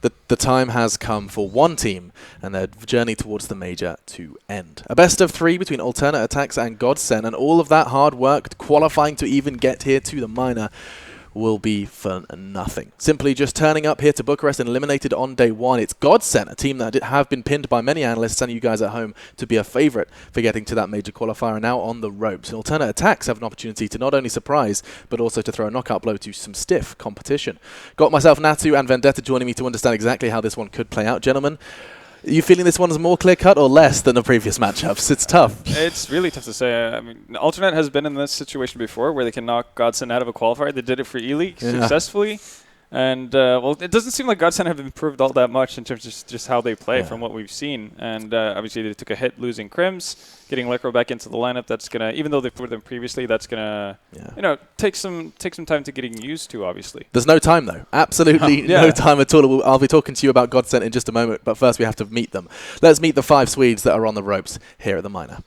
The time has come for one team and their journey towards the major to end. A best of 3 between Alternate Attacks and Godsent, and all of that hard work qualifying to even get here to the minor will be for nothing. Simply just turning up here to Bucharest and eliminated on day 1. It's Godsent, a team that have been pinned by many analysts and you guys at home to be a favourite for getting to that major qualifier, and now on the ropes. And Alternate Attacks have an opportunity to not only surprise, but also to throw a knockout blow to some stiff competition. Got myself, Natu and Vendetta joining me to understand exactly how this one could play out. Gentlemen, are you feeling this one is more clear-cut or less than the previous matchups? It's tough. It's really tough to say. I mean, Alternate has been in this situation before where they can knock Godsent out of a qualifier. They did it for E-League successfully. And, well, it doesn't seem like Godsent have improved all that much in terms of just how they play from what we've seen. And obviously they took a hit losing Crims, getting Lecro back into the lineup. That's going to, even though they've put them previously, that's going to, you know, take some time to getting used to, obviously. There's no time, though. Absolutely no time at all. I'll be talking to you about Godsent in just a moment, but first we have to meet them. Let's meet the 5 Swedes that are on the ropes here at the minor.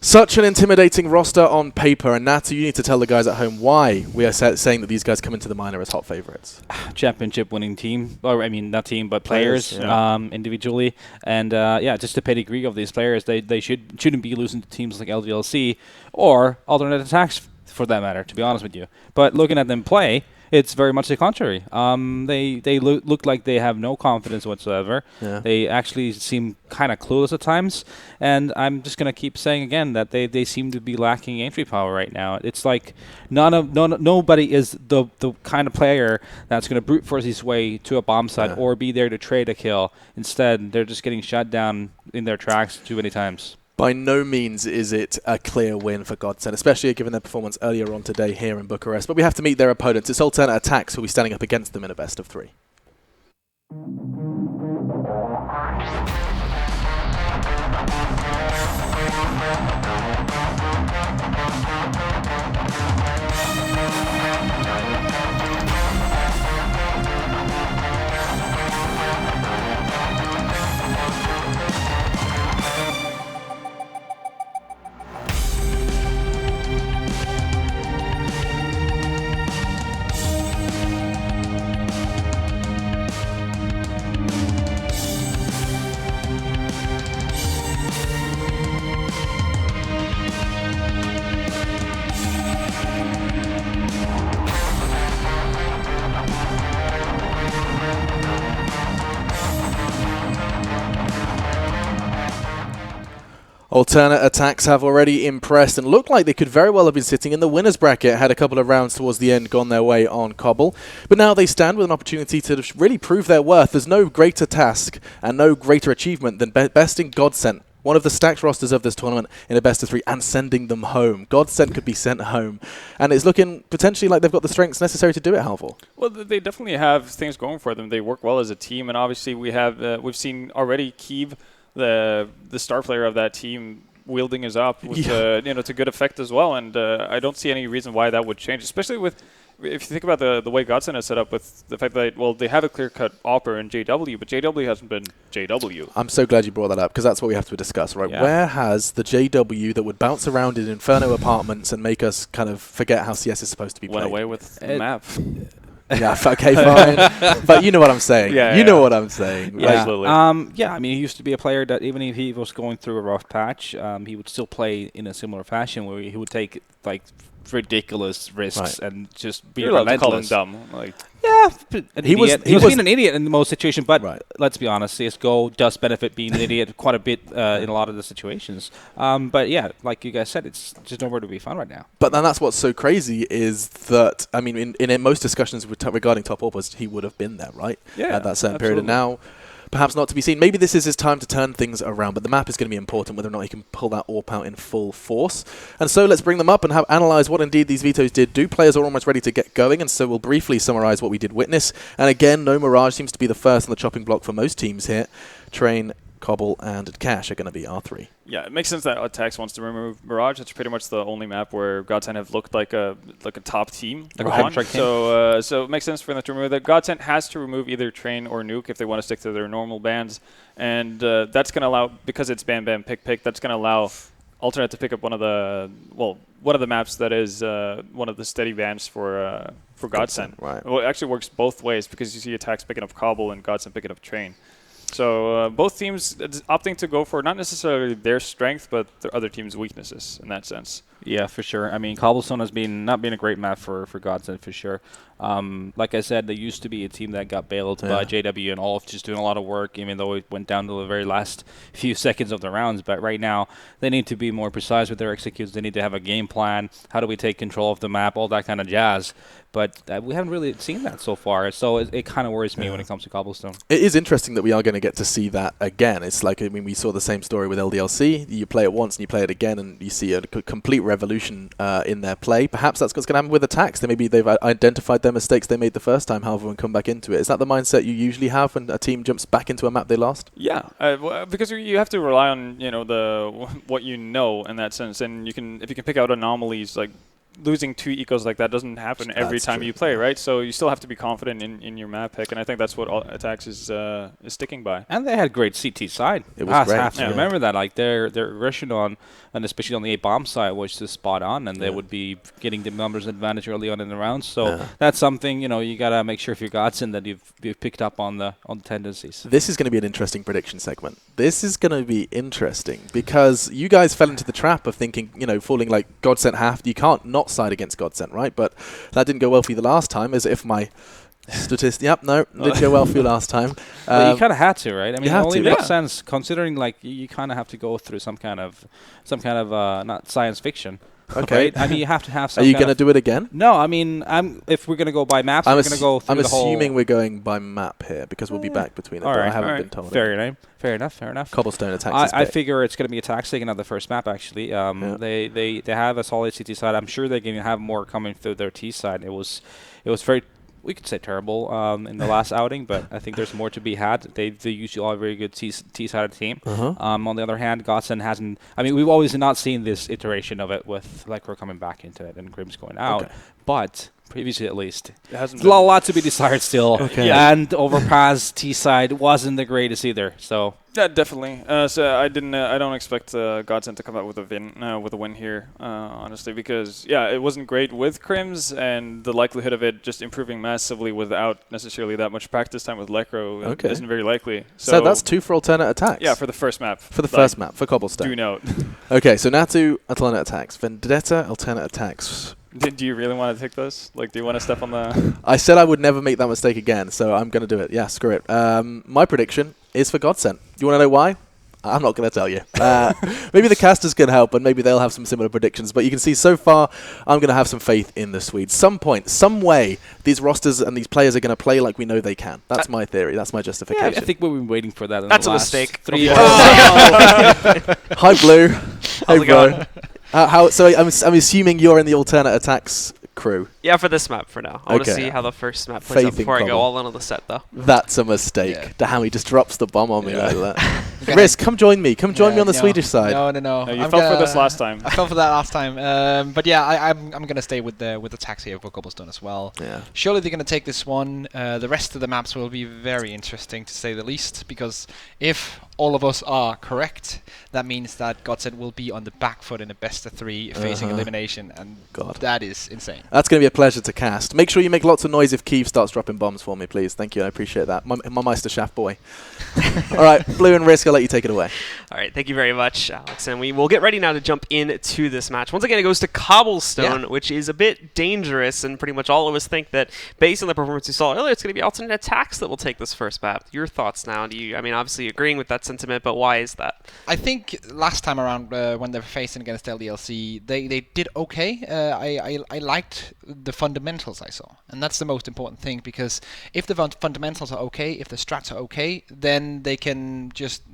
Such an intimidating roster on paper, and Natu, you need to tell the guys at home why we are saying that these guys come into the minor as hot favorites. Championship winning team, or I mean not team, but players individually, and just the pedigree of these players. They shouldn't be losing to teams like LVLC or Alternate Attacks for that matter, to be honest with you. But looking at them play, it's very much the contrary. They look like they have no confidence whatsoever. Yeah. They actually seem kind of clueless at times. And I'm just going to keep saying again that they seem to be lacking entry power right now. It's like nobody is the kind of player that's going to brute force his way to a bomb site or be there to trade a kill. Instead, they're just getting shut down in their tracks too many times. By no means is it a clear win for Godsent, especially given their performance earlier on today here in Bucharest. But we have to meet their opponents. It's Alternate Attacks who will be standing up against them in a best of 3. Alternate Attacks have already impressed and look like they could very well have been sitting in the winner's bracket had a couple of rounds towards the end gone their way on Cobble. But now they stand with an opportunity to really prove their worth. There's no greater task and no greater achievement than besting Godsent, one of the stacked rosters of this tournament, in a best of 3 and sending them home. Godsent could be sent home. And it's looking potentially like they've got the strengths necessary to do it, Halvor. Well, they definitely have things going for them. They work well as a team, and obviously we've seen already Keeve, the star player of that team, wielding his up with to good effect as well, and I don't see any reason why that would change, especially with if you think about the way Godsent is set up with the fact that they have a clear-cut Opera and JW, but JW hasn't been JW. I'm so glad you brought that up because that's what we have to discuss, right? Yeah. Where has the JW that would bounce around in Inferno apartments and make us kind of forget how CS is supposed to be played? Went away with the map. Yeah, okay, fine. But you know what I'm saying. You know what I'm saying. Yeah. Absolutely. I mean, he used to be a player that even if he was going through a rough patch, he would still play in a similar fashion where he would take like ridiculous risks and just be You're allowed to call him relentless. dumb. Like, Yeah, he was being an idiot in most situations, but let's be honest, CSGO does benefit being an idiot quite a bit in a lot of the situations. But yeah, like you guys said, it's just nowhere to be found right now. But then that's what's so crazy is that, I mean, in most discussions regarding top AWPers, he would have been there, right? Yeah, at that certain period. And now, perhaps not to be seen. Maybe this is his time to turn things around, but the map is going to be important, whether or not he can pull that AWP out in full force. And so let's bring them up and analyze what indeed these vetoes did do. Players are almost ready to get going, and so we'll briefly summarize what we did witness. And again, no Mirage seems to be the first on the chopping block for most teams here. Train, Cobble, and Cash are going to be R3. Yeah, it makes sense that Attax wants to remove Mirage. It's pretty much the only map where Godsent have looked like a top team. So it makes sense for them to remove that. Godsent has to remove either Train or Nuke if they want to stick to their normal bans, and that's going to allow, because it's ban ban pick pick, that's going to allow Alternate to pick up one of the maps that is one of the steady bans for Godsent. Right. Well, it actually works both ways because you see Attax picking up Cobble and Godsent picking up Train. So both teams opting to go for not necessarily their strength, but the other team's weaknesses in that sense. Yeah, for sure. I mean, Cobblestone has not been a great map for Godsent for sure. Like I said, they used to be a team that got bailed by JW and Olaf, just doing a lot of work, even though it went down to the very last few seconds of the rounds. But right now, they need to be more precise with their executes. They need to have a game plan. How do we take control of the map? All that kind of jazz. But we haven't really seen that so far. So it kind of worries me when it comes to Cobblestone. It is interesting that we are going to get to see that again. It's like, I mean, we saw the same story with LDLC. You play it once and you play it again, and you see a complete revolution in their play. Perhaps that's what's going to happen with Attax. Maybe they've identified their mistakes they made the first time, however, and come back into it. Is that the mindset you usually have when a team jumps back into a map they lost? Yeah, because you have to rely on what you know in that sense, and if you can pick out anomalies like. Losing 2 ecos like that doesn't happen every time you play, right? So you still have to be confident in your map pick, and I think that's what Attax is sticking by. And they had great CT side. It was great. Have to remember that, like their aggression on, and especially on the A-bomb side, was just spot on, and they would be getting the numbers advantage early on in the round. So that's something you gotta make sure if you're Godsent that you've picked up on the tendencies. This is going to be an interesting prediction segment. This is going to be interesting because you guys fell into the trap of thinking, falling like Godsent half. You can't not side against Godsent, right? But that didn't go well for you the last time, as if my statistic. Yep, no, didn't go well for you last time. But you kind of had to, right? I mean, it only makes yeah. sense considering like you kind of have to go through some kind of not science fiction. Okay. Right? I mean, you have to have some. Are you going to do it again? No, I mean, if we're going to go by maps, we're going to go through I'm assuming we're going by map here because we'll be back between it. But I haven't been told. Fair enough. Cobblestone Attax. I figure it's going to be Attax taking out the first map. Actually, they have a solid CT side. I'm sure they're going to have more coming through their T side. It was very. We could say terrible in the last outing, but I think there's more to be had. They usually are a very good T-sided team. On the other hand, Godsent hasn't. I mean, we've always not seen this iteration of it with Lekro coming back into it and Grimm's going out. Okay. But previously, at least, there's a lot to be desired still. Okay. And Overpass T-side wasn't the greatest either. So. Yeah, definitely. So I don't expect Godsent to come out with a win here, honestly, because it wasn't great with Crims, and the likelihood of it just improving massively without necessarily that much practice time with Lekro isn't very likely. So that's 2 for Alternate Attax. Yeah, for the first map. For the first map for Cobblestone. Do note. Okay, so now to Alternate Attax. Vendetta, Alternate Attax. Do you really want to take this? Like, do you want to step on the... I said I would never make that mistake again, so I'm going to do it. Yeah, screw it. My prediction is for Godsent. Do you want to know why? I'm not going to tell you. Maybe the casters can help, and maybe they'll have some similar predictions. But you can see so far, I'm going to have some faith in the Swedes. Some point, some way, these rosters and these players are going to play like we know they can. That's my theory. That's my justification. Yeah, I think we've been waiting for that. That's a mistake. 3 years. Hi, Blue. Hey, bro. Going? So I'm assuming you're in the Alternate Attax crew. Yeah, for this map for now. I want to see how the first map plays out before I go all in on the set, though. That's a mistake. Yeah. Damn, he just drops the bomb on me like that. Riz, come join me. Come join me on the Swedish side. No. You fell for this last time. I fell for that last time. But yeah, I'm going to stay with the tax here for Cobblestone as well. Yeah. Surely they're going to take this one. The rest of the maps will be very interesting, to say the least, because if all of us are correct, that means that Godsent will be on the back foot in a best of 3 facing elimination, and that is insane. That's going to be a pleasure to cast. Make sure you make lots of noise if Keeve starts dropping bombs for me, please. Thank you, I appreciate that. My Meister Shaft boy. All right, Blue and Risk, I'll let you take it away. All right, thank you very much, Alex. And we will get ready now to jump into this match. Once again, it goes to Cobblestone, which is a bit dangerous, and pretty much all of us think that, based on the performance we saw earlier, it's going to be Alternate Attacks that will take this first map. Your thoughts now? Obviously agreeing with that sentiment, but why is that? I think last time around when they were facing against LDLC, they did okay. I liked the fundamentals I saw, and that's the most important thing, because if the fundamentals are okay, if the strats are okay, then they just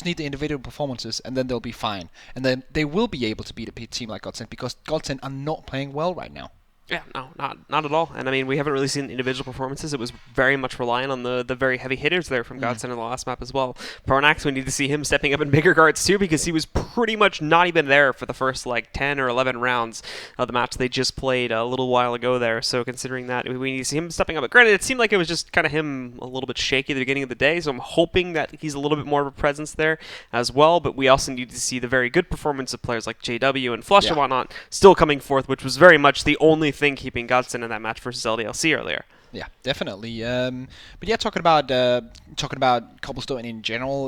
need the individual performances, and then they'll be fine. And then they will be able to beat a team like Godsent, because Godsent are not playing well right now. Yeah, no, not at all. And I mean, we haven't really seen individual performances. It was very much relying on the very heavy hitters there from Godsent in the last map as well. Pronax, we need to see him stepping up in bigger guards too, because he was pretty much not even there for the first like 10 or 11 rounds of the match they just played a little while ago there. So considering that, we need to see him stepping up. But granted, it seemed like it was just kind of him a little bit shaky at the beginning of the day, so I'm hoping that he's a little bit more of a presence there as well. But we also need to see the very good performance of players like JW and Flush and whatnot still coming forth, which was very much the only thing keeping Godsent in that match versus LDLC earlier. Yeah, definitely. But yeah, talking about Cobblestone in general,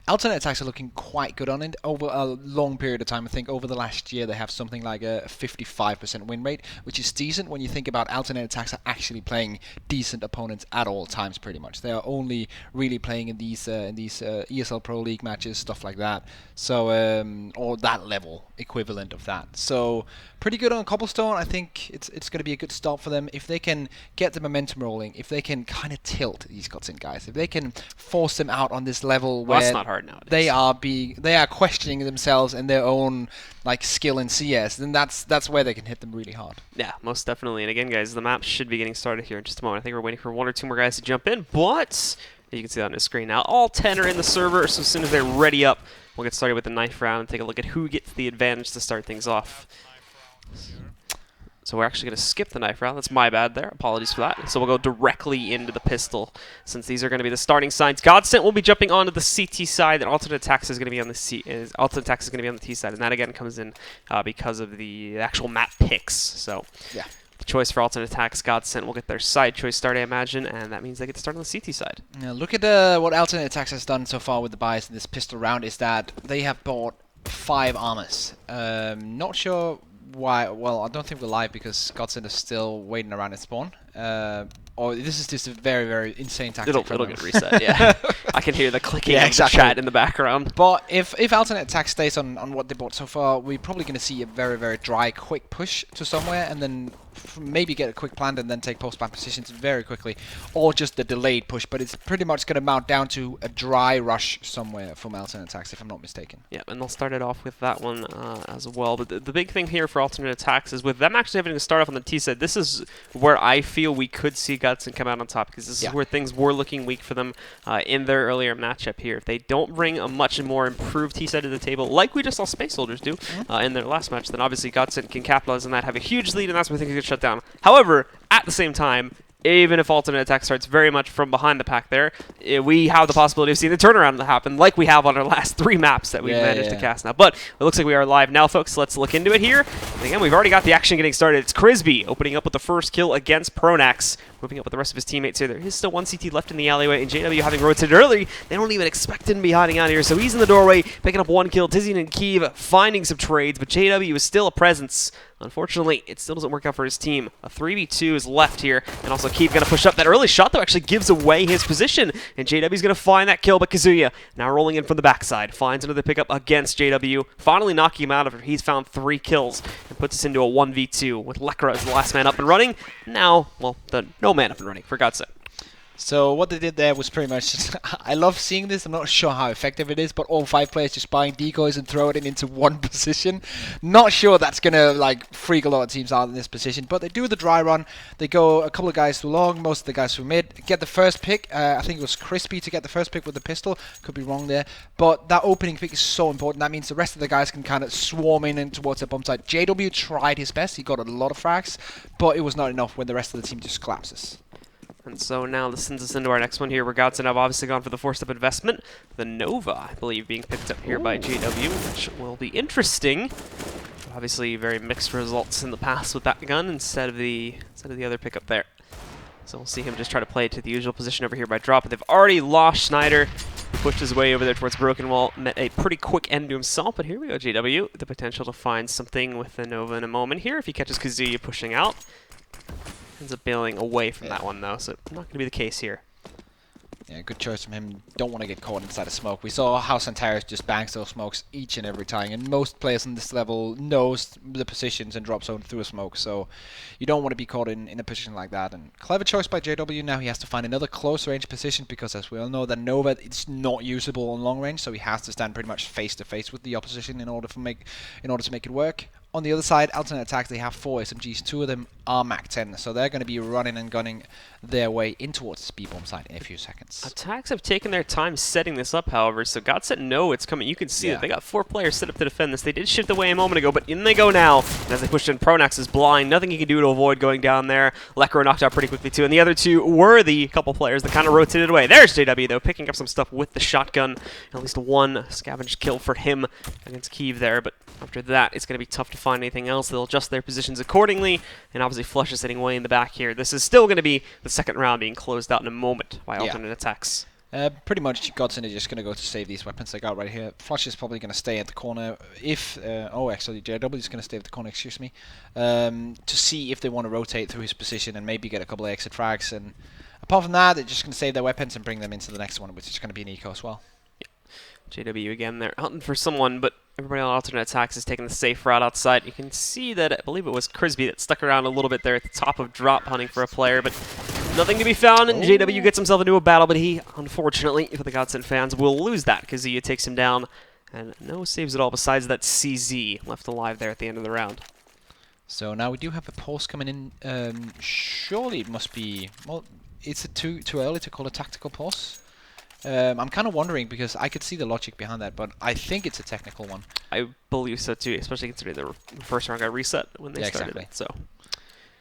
Alternate Attacks are looking quite good on it over a long period of time. I think over the last year they have something like a 55% win rate, which is decent when you think about Alternate Attacks are actually playing decent opponents at all times. Pretty much, they are only really playing in these ESL Pro League matches, stuff like that. So or that level equivalent of that. So pretty good on Cobblestone. I think it's going to be a good start for them if they can get the momentum rolling, if they can kind of tilt these Godsent guys, if they can force them out on this level where that's not hard nowadays. They are questioning themselves and their own like skill in CS, then that's where they can hit them really hard. Yeah, most definitely. And again, guys, the map should be getting started here in just a moment. I think we're waiting for 1 or 2 more guys to jump in, but you can see that on the screen now. All 10 are in the server, so as soon as they're ready up, we'll get started with the knife round and take a look at who gets the advantage to start things off. So we're actually going to skip the knife round. That's my bad there. Apologies for that. So we'll go directly into the pistol, since these are going to be the starting sides. Godsent will be jumping onto the CT side, and Alternate Attacks is going to be on the Alternate Attacks is going to be on the T side, and that again comes in because of the actual map picks. So yeah, the choice for Alternate Attacks, Godsent will get their side choice start, I imagine, and that means they get to start on the CT side. Now look at what Alternate Attacks has done so far with the buys in this pistol round is that they have bought 5 armors. Not sure why. Well, I don't think we're live because Godsent is still waiting around at spawn. Or this is just a very, very insane tactic. It'll get reset, yeah. I can hear the clicking of the chat in the background. But if Alternate Attack stays on what they bought so far, we're probably going to see a very, very dry, quick push to somewhere, and then maybe get a quick plant and then take post-plant positions very quickly. Or just the delayed push, but it's pretty much going to mount down to a dry rush somewhere from Alternate Attacks, if I'm not mistaken. Yeah, and they'll start it off with that one as well. But the big thing here for Alternate Attacks is with them actually having to start off on the T side, this is where I feel we could see Godsent come out on top, because this is where things were looking weak for them in their earlier matchup here. If they don't bring a much more improved T side to the table, like we just saw Space Soldiers do in their last match, then obviously Godsent can capitalize on that, have a huge lead, and that's where things get shut down. However, at the same time, even if Alternate Attack starts very much from behind the pack there, we have the possibility of seeing the turnaround happen like we have on our last 3 maps that we've managed to cast now. But it looks like we are live now, folks. Let's look into it here. And again, we've already got the action getting started. It's Crisby opening up with the first kill against Pronax, moving up with the rest of his teammates here. There is still 1 CT left in the alleyway, and JW having rotated early. They don't even expect him to be hiding out here, so he's in the doorway, picking up 1 kill. Tizian and Keeve finding some trades, but JW is still a presence. Unfortunately, it still doesn't work out for his team. A 3v2 is left here, and also Keeve going to push up. That early shot, though, actually gives away his position, and JW's going to find that kill, but Kazuya now rolling in from the backside, finds another pickup against JW, finally knocking him out after he's found 3 kills, and puts us into a 1v2 with Lekra as the last man up and running. Now, well, no man up and running, for God's sake. So what they did there was pretty much, I love seeing this, I'm not sure how effective it is, but all 5 players just buying decoys and throw it into one position. Not sure that's going to like freak a lot of teams out in this position, but they do the dry run. They go a couple of guys through long, most of the guys through mid, get the first pick. I think it was Crispy to get the first pick with the pistol, could be wrong there, but that opening pick is so important. That means the rest of the guys can kind of swarm in and towards the bomb site. JW tried his best, he got a lot of frags, but it was not enough when the rest of the team just collapses. And so now this sends us into our next one here, where Godsent have obviously gone for the 4-step investment. The Nova, I believe, being picked up here by JW, which will be interesting. obviously very mixed results in the past with that gun instead of the other pickup there. So we'll see him just try to play it to the usual position over here by drop. But they've already lost Schneider, who pushed his way over there towards Broken Wall, met a pretty quick end to himself. But here we go, JW. The potential to find something with the Nova in a moment here if he catches Kazuya pushing out. Ends up bailing away from that one, though, so not going to be the case here. Yeah, good choice from him. Don't want to get caught inside a smoke. We saw how Santaris just bangs those smokes each and every time, and most players on this level knows the positions and drop zone through a smoke, so you don't want to be caught in a position like that. And clever choice by JW. Now he has to find another close range position, because as we all know, that Nova it's not usable on long range, so he has to stand pretty much face to face with the opposition in order to make it work. On the other side, Alternate Attax, they have 4 SMGs. 2 of them are Mach 10, so they're going to be running and gunning their way in towards the speed bomb site in a few seconds. Attax have taken their time setting this up, however, so Godsent know it's coming. You can see that they got 4 players set up to defend this. They did shift away a moment ago, but in they go now. And as they pushed in, Pronax is blind. Nothing he can do to avoid going down there. Lekro knocked out pretty quickly, too. And the other 2 were the couple players that kind of rotated away. There's JW, though, picking up some stuff with the shotgun. At least 1 scavenge kill for him against Kiev there, but after that, it's going to be tough to find anything else. They'll adjust their positions accordingly, and obviously Flush is sitting way in the back here. This is still going to be the second round being closed out in a moment by Alternate Attax. Pretty much Godsent is just going to go to save these weapons they got right here. Flush is probably going to stay at the corner if... actually, JW is going to stay at the corner, excuse me, to see if they want to rotate through his position and maybe get a couple of exit frags. And apart from that, they're just going to save their weapons and bring them into the next one, which is going to be an eco as well. JW again there, hunting for someone, but everybody on Alternate Attax is taking the safe route outside. You can see that, I believe it was Crisby that stuck around a little bit there at the top of drop hunting for a player, but nothing to be found, and JW gets himself into a battle, but he, unfortunately, for the Godsent fans, will lose that because Zia takes him down, and no saves at all besides that CZ left alive there at the end of the round. So now we do have a pulse coming in. Surely it must be... Well, is it too early to call a tactical pulse? I'm kind of wondering, because I could see the logic behind that, but I think it's a technical one. I believe so too, especially considering the first round got reset when they started. Exactly.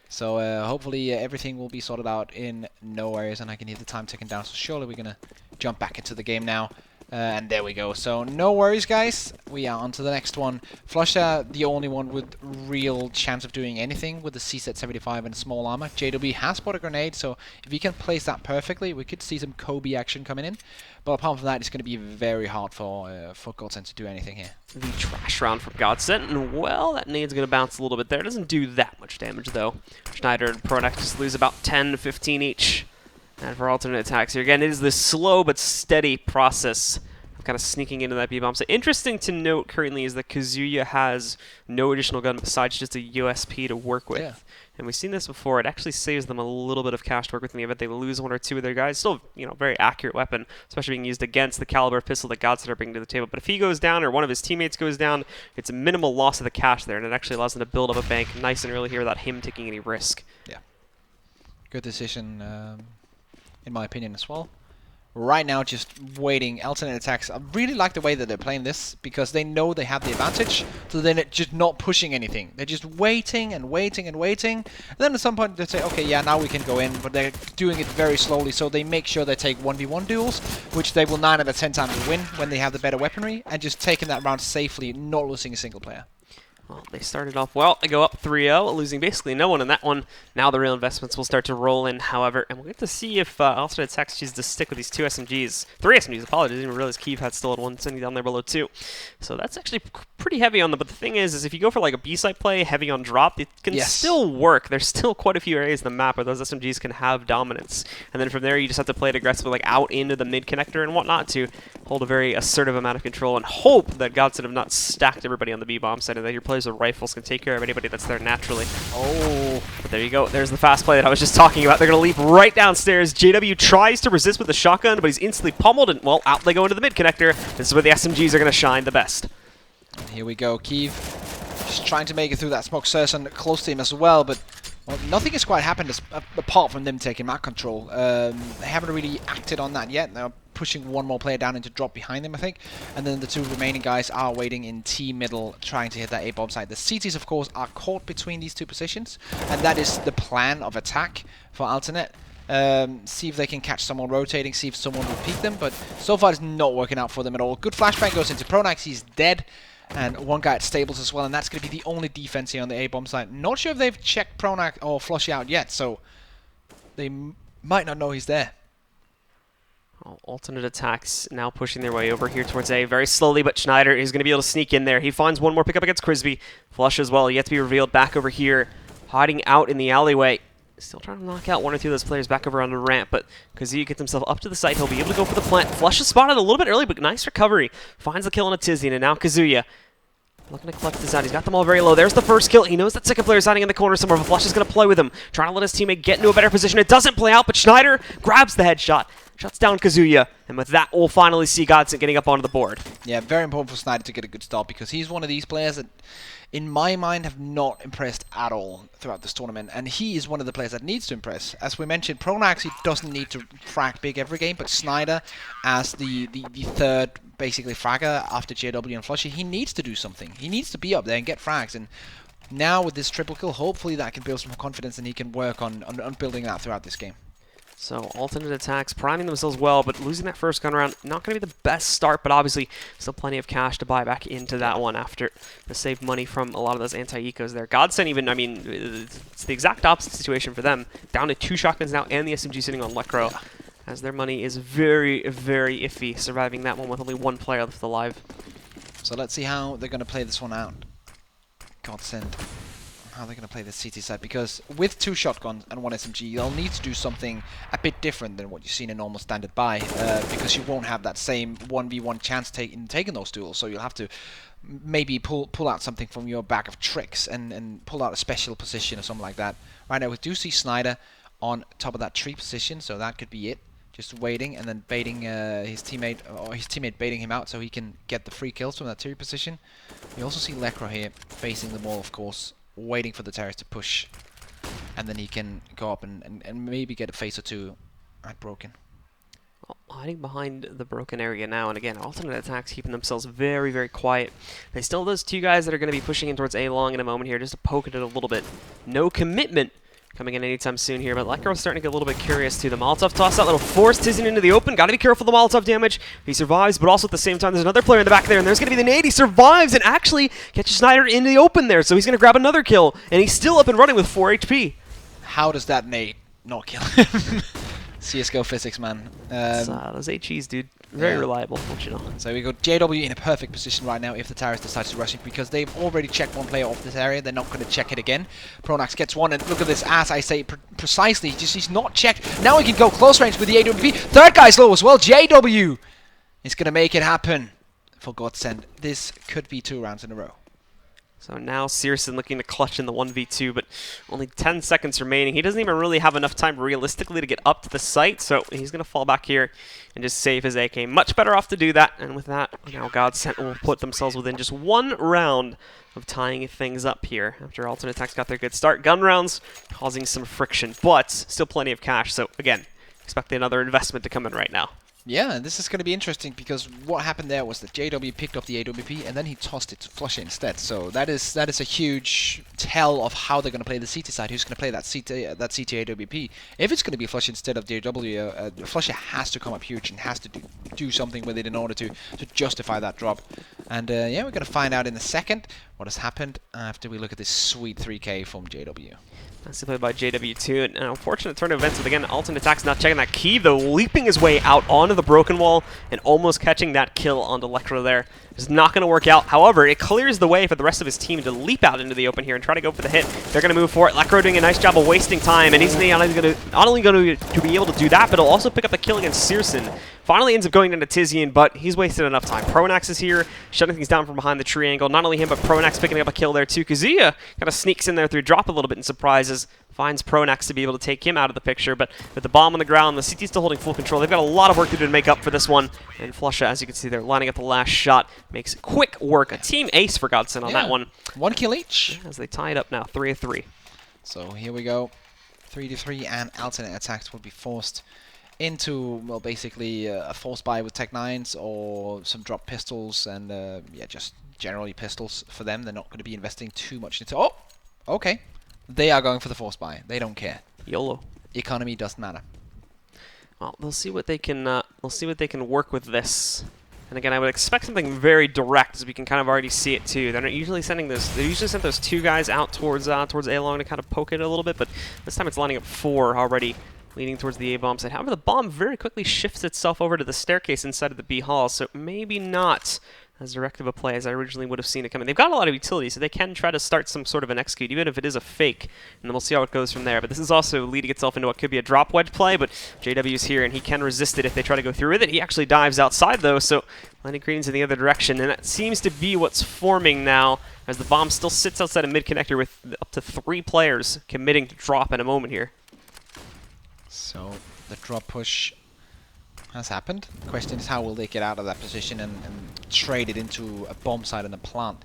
So hopefully everything will be sorted out in no worries, and I can hear the time ticking down. So surely we're going to jump back into the game now. And there we go. So no worries, guys. We are on to the next one. Flusher, the only one with real chance of doing anything with the CZ-75 and small armor. JW has bought a grenade, so if he can place that perfectly, we could see some Kobe action coming in. But apart from that, it's going to be very hard for Godsent to do anything here. The trash round for Godsent, and well, that nade's going to bounce a little bit there. It doesn't do that much damage, though. Schneider and Pronax just lose about 10 to 15 each. And for Alternate Attax here, again, it is this slow but steady process of kind of sneaking into that B-bomb. So interesting to note currently is that Kazuya has no additional gun besides just a USP to work with. Yeah. And we've seen this before. It actually saves them a little bit of cash to work with in the event they lose 1 or 2 of their guys. Still, very accurate weapon, especially being used against the caliber pistol that Godsent are bringing to the table. But if he goes down or one of his teammates goes down, it's a minimal loss of the cash there, and it actually allows them to build up a bank nice and early here without him taking any risk. Yeah. Good decision. In my opinion as well. Right now, just waiting. Alternate Attax. I really like the way that they're playing this, because they know they have the advantage, so they're just not pushing anything. They're just waiting and waiting and waiting. And then at some point they say, okay, yeah, now we can go in, but they're doing it very slowly, so they make sure they take 1v1 duels, which they will 9 out of 10 times win when they have the better weaponry, and just taking that round safely, not losing a single player. Well, they started off well. They go up 3-0, losing basically no one in that one. Now the real investments will start to roll in, however, and we'll get to see if Alternate Attax chooses to stick with these 2 SMGs. 3 SMGs, apologies. I didn't even realize Kiev had still had 1 sitting down there below 2. So that's actually pretty heavy on them. But the thing is if you go for like a B-site play, heavy on drop, it can still work. There's still quite a few areas in the map where those SMGs can have dominance. And then from there, you just have to play it aggressively, like out into the mid-connector and whatnot to hold a very assertive amount of control and hope that Godsent have not stacked everybody on the B-bomb side and that your players with rifles can take care of anybody that's there naturally. Oh, but there you go. There's the fast play that I was just talking about. They're going to leap right downstairs. JW tries to resist with the shotgun, but he's instantly pummeled, and, well, out they go into the mid-connector. This is where the SMGs are going to shine the best. And here we go. Kiev just trying to make it through that smoke. Serson close to him as well, but well, nothing has quite happened apart from them taking map control. They haven't really acted on that yet. They're pushing 1 more player down into drop behind them, I think. And then the 2 remaining guys are waiting in T middle, trying to hit that A-bomb site. The CTs, of course, are caught between these 2 positions. And that is the plan of attack for Alternate. See if they can catch someone rotating, see if someone will peek them. But so far, it's not working out for them at all. Good flashbang goes into Pronax. He's dead. and one guy at Stables as well, and that's going to be the only defense here on the A-bomb side. Not sure if they've checked Pronax or Flushy out yet, so they might not know he's there. Alternate Attacks now pushing their way over here towards A very slowly, but Schneider is going to be able to sneak in there. He finds one more pickup against Crisby. Flush as well, yet to be revealed back over here, hiding out in the alleyway. Still trying to knock out one or two of those players back over on the ramp, but Kazuya gets himself up to the site. He'll be able to go for the plant. Flush is spotted a little bit early, but nice recovery. Finds the kill on a Tizian, and now Kazuya looking to collect this out. He's got them all very low. There's the first kill. He knows that second player is hiding in the corner somewhere, but Flush is going to play with him, trying to let his teammate get into a better position. It doesn't play out, but Schneider grabs the headshot, shuts down Kazuya, and with that, we'll finally see Godsent getting up onto the board. Yeah, very important for Schneider to get a good start, because he's one of these players that, in my mind, have not impressed at all throughout this tournament, and he is one of the players that needs to impress. As we mentioned, Pronax, he doesn't need to frag big every game, but Schneider, as the third, basically, fragger after JW and Flushy, he needs to do something. He needs to be up there and get frags, and now with this triple kill, hopefully that can build some confidence and he can work on building that throughout this game. So Alternate Attacks priming themselves well, but losing that first gun round, not going to be the best start, but obviously still plenty of cash to buy back into that one after the saved money from a lot of those anti-ecos there. Godsent even, I mean, it's the exact opposite situation for them. Down to 2 shotguns now and the SMG sitting on Lecro, as their money is very, very iffy, surviving that one with only 1 player left alive. So let's see how they're going to play this one out. Godsent. How they're going to play the CT side, because with 2 shotguns and 1 SMG, you'll need to do something a bit different than what you've seen in normal standard buy, because you won't have that same 1v1 chance taking those duels, so you'll have to maybe pull out something from your bag of tricks and pull out a special position or something like that. Right now we do see Schneider on top of that tree position, so that could be it. Just waiting and then baiting his teammate baiting him out so he can get the free kills from that tree position. You also see Lecro here facing the wall, of course, waiting for the terrorists to push, and then he can go up and maybe get a phase or 2 at Broken. Hiding behind the Broken area now, and again, Alternate Attacks keeping themselves very, very quiet. They still have those 2 guys that are going to be pushing in towards A long in a moment here, just to poke at it a little bit. No commitment coming in anytime soon here, but Lecro's starting to get a little bit curious too. The Molotov toss that little force Tizian into the open. Got to be careful of the Molotov damage. He survives, but also at the same time, there's another player in the back there, and there's going to be the nade. He survives and actually catches Schneider into the open there, so he's going to grab another kill, and he's still up and running with 4 HP. How does that nade not kill him? CSGO physics, man. Those HEs, dude. Very reliable, don't you know? So we got JW in a perfect position right now if the terrorist decides to rush it, because they've already checked 1 player off this area. They're not going to check it again. Pronax gets 1, and look at this, as I say, precisely, he's not checked. Now he can go close range with the AWP. Third guy's low as well. JW is going to make it happen for Godsent. This could be 2 rounds in a row. So now Searson looking to clutch in the 1v2, but only 10 seconds remaining. He doesn't even really have enough time realistically to get up to the site, so he's going to fall back here and just save his AK. Much better off to do that, and with that, now Godsent will put themselves within just 1 round of tying things up here after Alternate Attacks got their good start. Gun rounds causing some friction, but still plenty of cash, so again, expect another investment to come in right now. Yeah, this is going to be interesting, because what happened there was that JW picked up the AWP and then he tossed it to Flusher instead. So that is a huge tell of how they're going to play the CT side. Who's going to play that CT AWP? If it's going to be Flusher instead of JW, Flusher has to come up huge and has to do something with it in order to justify that drop. And yeah, we're going to find out in a second what has happened after we look at this sweet 3K from JW. Nicely played by JW2. An unfortunate turn of events, but again, Alternate Attacks not checking that key, though, leaping his way out onto the broken wall and almost catching that kill onto Lecro there. It's not going to work out. However, it clears the way for the rest of his team to leap out into the open here and try to go for the hit. They're going to move for it. Lecro doing a nice job of wasting time, and he's not only going to be able to do that, but he'll also pick up the kill against Searson. Finally ends up going into Tizian, but he's wasted enough time. Pronax is here, shutting things down from behind the tree angle. Not only him, but Pronax picking up a kill there too. Kazuya kind of sneaks in there through drop a little bit and surprises. Finds Pronax to be able to take him out of the picture, but with the bomb on the ground, the CT's still holding full control. They've got a lot of work to do to make up for this one. And Flusha, as you can see there, lining up the last shot, makes quick work. A team ace for Godsent on that one. 1 kill each. As they tie it up now, 3-3. So here we go. 3-3, and Alternate Attacks will be forced into, well, basically a force buy with Tech 9s or some drop pistols, and yeah, just generally pistols for them. They're not going to be investing too much into... Oh, okay. They are going for the force buy. They don't care. YOLO. Economy doesn't matter. Well, they'll see what they can. They'll see what they can work with this. And again, I would expect something very direct, as we can kind of already see it too. They're not usually sending those. They usually send those 2 guys out towards A-long to kind of poke it a little bit, but this time it's lining up 4 already, leading towards the A-bomb side. However, the bomb very quickly shifts itself over to the staircase inside of the B hall, so maybe not as direct of a play as I originally would have seen it coming. They've got a lot of utility, so they can try to start some sort of an execute, even if it is a fake, and then we'll see how it goes from there. But this is also leading itself into what could be a drop wedge play, but JW's here, and he can resist it if they try to go through with it. He actually dives outside, though, so landing greetings in the other direction, and that seems to be what's forming now, as the bomb still sits outside a mid-connector with up to 3 players committing to drop in a moment here. So the drop push has happened. The question is, how will they get out of that position and trade it into a bomb site and a plant?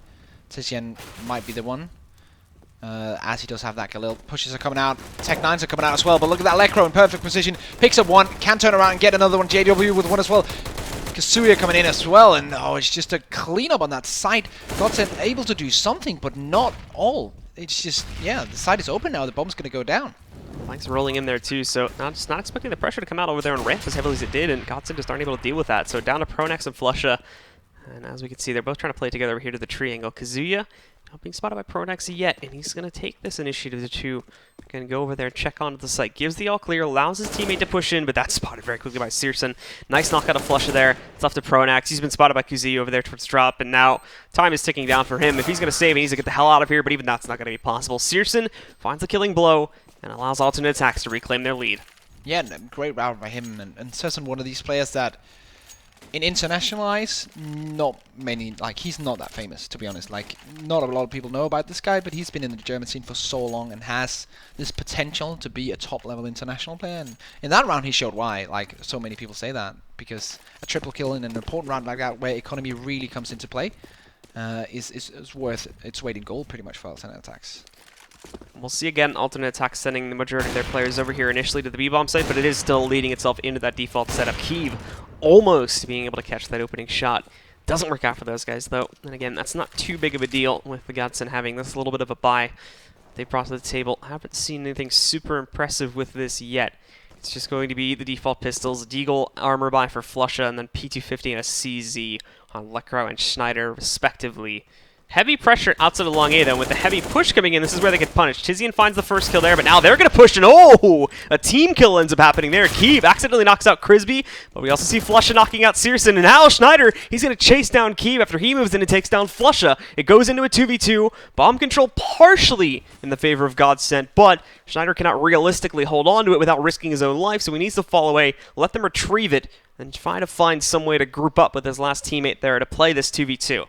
Tizian might be the one, as he does have that Galil. Pushes are coming out, Tech-9s are coming out as well, but look at that Lekro in perfect position. Picks up one, can turn around and get another one. JW with one as well. Kazuya coming in as well, and it's just a cleanup on that site. Godsent able to do something, but not all. It's just, yeah, the site is open now, the bomb's going to go down. Flanks rolling in there too, so just not expecting the pressure to come out over there and ramp as heavily as it did, and Godsent just aren't able to deal with that. So down to Pronax and Flusha, and as we can see, they're both trying to play together over here to the triangle. Kazuya not being spotted by Pronax yet, and he's going to take this initiative to can go over there and check onto the site. Gives the all clear, allows his teammate to push in, but that's spotted very quickly by Searson. Nice knockout of Flusha there. It's left to Pronax. He's been spotted by Kazuya over there towards drop, and now time is ticking down for him. If he's going to save, he needs to get the hell out of here, but even that's not going to be possible. Searson finds the killing blow and allows alternate attacks to reclaim their lead. Yeah, great round by him, and Searson, one of these players that in international eyes, not many, like, he's not that famous, to be honest. Like, not a lot of people know about this guy, but he's been in the German scene for so long and has this potential to be a top-level international player. And in that round, he showed why. Like, so many people say that, because a triple kill in an important round like that, where economy really comes into play, is worth its weight in gold, pretty much, for alternate attacks. We'll see again, alternate attacks sending the majority of their players over here initially to the B-bomb site, but it is still leading itself into that default setup. Kiev almost being able to catch that opening shot. Doesn't work out for those guys, though. And again, that's not too big of a deal with the Godsent having this little bit of a buy. They brought to the table. Haven't seen anything super impressive with this yet. It's just going to be the default pistols, Deagle armor buy for Flusha, and then P250 and a CZ on Lekro and Schneider, respectively. Heavy pressure outside of long A, though, with the heavy push coming in. This is where they get punished. Tizian finds the first kill there, but now they're going to push, and a team kill ends up happening there. Kiev accidentally knocks out Crisby, but we also see Flusha knocking out Searson, and now Schneider, he's going to chase down Kiev after he moves in and takes down Flusha. It goes into a 2v2. Bomb control partially in the favor of Godsent, but Schneider cannot realistically hold on to it without risking his own life, so he needs to fall away, let them retrieve it, and try to find some way to group up with his last teammate there to play this 2v2.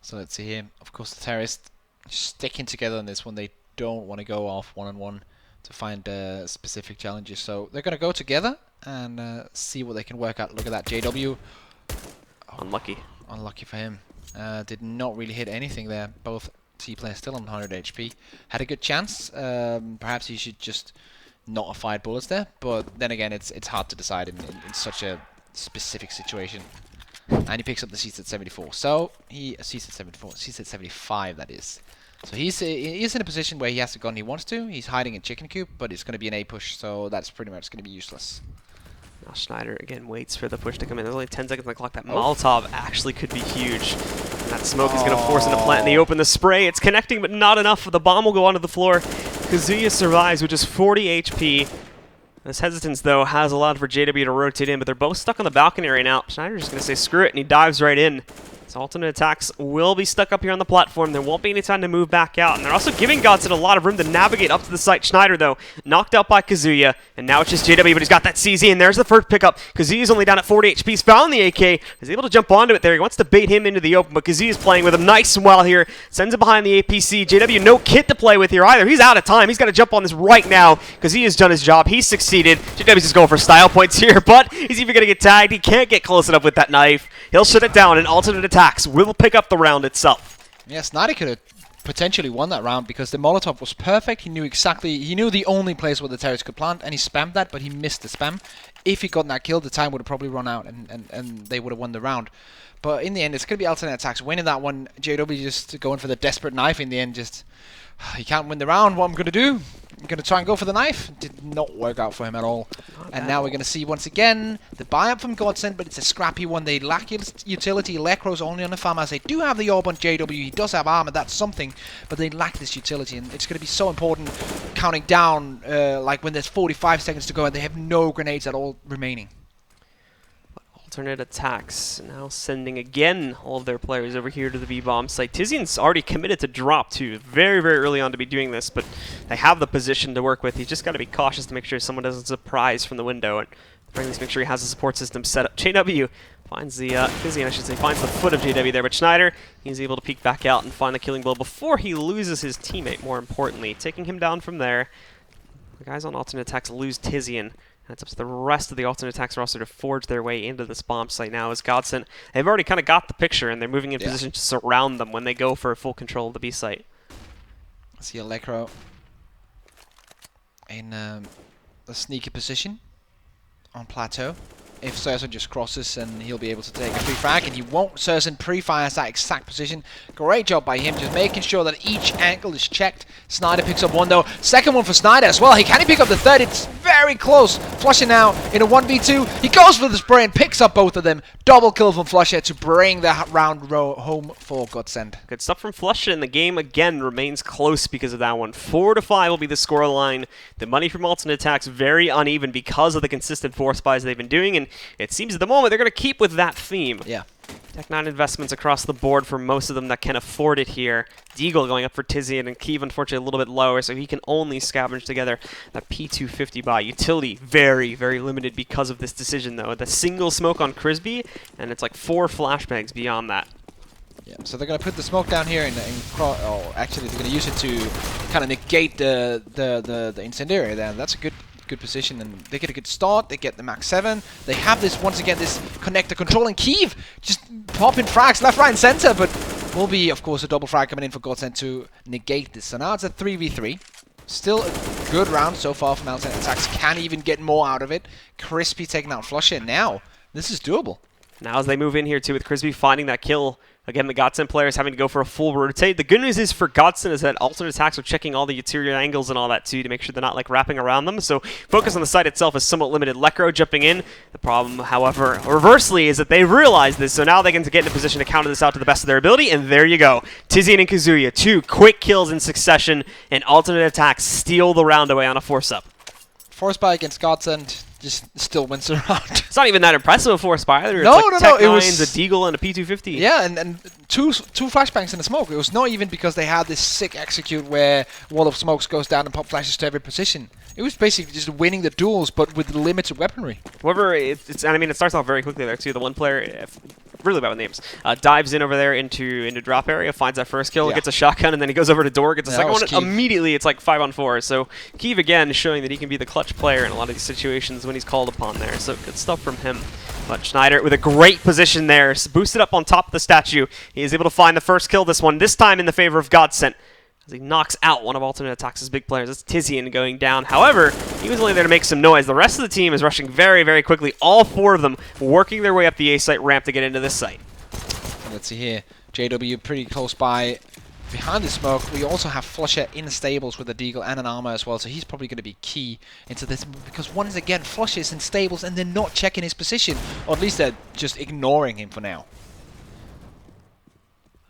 So let's see here. Of course, the terrorists sticking together on this one. They don't want to go off one-on-one to find specific challenges. So they're going to go together and see what they can work out. Look at that, JW. Unlucky. Unlucky for him. Did not really hit anything there. Both T players still on 100 HP. Had a good chance. Perhaps he should just not have fired bullets there. But then again, it's hard to decide in such a specific situation. And he picks up the CZ 74. So he CZ 74, CZ 75 that is. So he's in a position where he has the gun he wants to. He's hiding in chicken coop, but it's going to be an A push, so that's pretty much going to be useless. Now Schneider again waits for the push to come in. There's only 10 seconds on the clock. That Molotov actually could be huge. And that smoke is going to force into plant in the open. The spray, it's connecting, but not enough. The bomb will go onto the floor. Kazuya survives with just 40 HP. This hesitance, though, has allowed for JW to rotate in, but they're both stuck on the balcony right now. Schneider's just going to say screw it, and he dives right in. So alternate attacks will be stuck up here on the platform. There won't be any time to move back out. And they're also giving Godsent a lot of room to navigate up to the site. Schneider, though, knocked out by Kazuya. And now it's just JW, but he's got that CZ, and there's the first pickup. Kazuya's only down at 40 HP. He's found the AK. He's able to jump onto it there. He wants to bait him into the open, but Kazuya's playing with him nice and well here. Sends him behind the APC. JW, no kit to play with here either. He's out of time. He's got to jump on this right now. Kazuya's done his job. He's succeeded. JW's just going for style points here, but he's even going to get tagged. He can't get close enough with that knife. He'll shut it down, and alternate attacks will pick up the round itself. Yeah, Snyder could have potentially won that round because the Molotov was perfect. He knew the only place where the terrorists could plant, and he spammed that, but he missed the spam. if he got that kill, the time would have probably run out and they would have won the round. But in the end, it's going to be Alternate Attacks winning that one. JW just going for the desperate knife in the end. Just, he can't win the round. What I'm going to do? I'm going to try and go for the knife. Did not work out for him at all. And now we're going to see once again the buy-up from Godsent, but it's a scrappy one. They lack utility. Lekro's only on the farm as they do have the orb on JW. He does have armor. That's something. But they lack this utility. And it's going to be so important counting down, like when there's 45 seconds to go and they have no grenades at all remaining. Alternate Attacks now sending again all of their players over here to the B-bomb site. Tizian's already committed to drop too, very, very early on to be doing this, but they have the position to work with. He's just got to be cautious to make sure someone doesn't surprise from the window, and at least make sure he has the support system set up. JW finds the, Tizian I should say, finds the foot of JW there, but Schneider, he's able to peek back out and find the killing blow before he loses his teammate, more importantly, taking him down from there. The guys on Alternate Attacks lose Tizian. And it's up to the rest of the Alternate Attacks roster to forge their way into this bomb site now as Godsent. They've already kind of got the picture, and they're moving in position to surround them when they go for full control of the B site. See a Lekro in a sneaky position on plateau. If Sursen just crosses, and he'll be able to take a free frag, and he won't. Sursen pre-fires that exact position. Great job by him, just making sure that each angle is checked. Snyder picks up one though. Second one for Snyder as well. Can he pick up the third? It's very close. Flusher now in a 1v2. He goes for the spray and picks up both of them. Double kill from Flusher to bring the round home for Godsent. Good stuff from Flusher, and the game again remains close because of that one. 4-5 will be the score line. The money from Alternate Attacks very uneven because of the consistent force buys they've been doing, and it seems at the moment they're going to keep with that theme. Yeah. Tech9 investments across the board for most of them that can afford it here. Deagle going up for Tizian, and Keeve unfortunately a little bit lower, so he can only scavenge together that P250 buy. Utility very, very limited because of this decision though. The single smoke on Crisby, and it's like 4 flashbangs beyond that. Yeah, so they're going to put the smoke down here, and actually they're going to use it to kind of negate the incendiary there. That's a good position, and they get a good start. They get the max 7. They have this, once again, this connector controlling Keeve, just popping frags left, right, and center, but will be, of course, a double frag coming in for Godsent to negate this. So now it's a 3v3. Still a good round so far from Alternate Attacks. Can even get more out of it. Crispy taking out Flusher. Now, this is doable. Now as they move in here too with Crispy finding that kill. Again, the Godsent players having to go for a full rotate. The good news is for Godsent is that Alternate Attacks are checking all the interior angles and all that too to make sure they're not like wrapping around them. So focus on the site itself is somewhat limited. Lekro jumping in. The problem, however, reversely is that they realize this, so now they can get in a position to counter this out to the best of their ability, and there you go. Tizian and Kazuya, 2 quick kills in succession, and Alternate Attacks steal the round away on a force-up. Force buy against Godsent just still wins the round. It's not even that impressive a force buy either. No, it's like no, it was a Deagle and a P250. Yeah, and two flashbangs in the smoke. It was not even because they had this sick execute where Wall of Smokes goes down and pop flashes to every position. It was basically just winning the duels, but with limited weaponry. However, it starts off very quickly there too. The one player, really bad with names, dives in over there into drop area, finds that first kill, gets a shotgun, and then he goes over to door, gets a second one. Keeve. Immediately, it's like 5-on-4. So Keeve again showing that he can be the clutch player in a lot of these situations when he's called upon there. So good stuff from him. But Schneider with a great position there, boosted up on top of the statue. He is able to find the first kill this one, this time in the favor of Godsent, as he knocks out one of Alternate Attacks' big players. That's Tizian going down. However, he was only there to make some noise. The rest of the team is rushing very, very quickly. All 4 of them working their way up the A site ramp to get into this site. Let's see here. JW pretty close by. Behind the smoke, we also have Flusher in the stables with a Deagle and an armor as well, so he's probably going to be key into this, because once again, Flusher is in stables and they're not checking his position, or at least they're just ignoring him for now.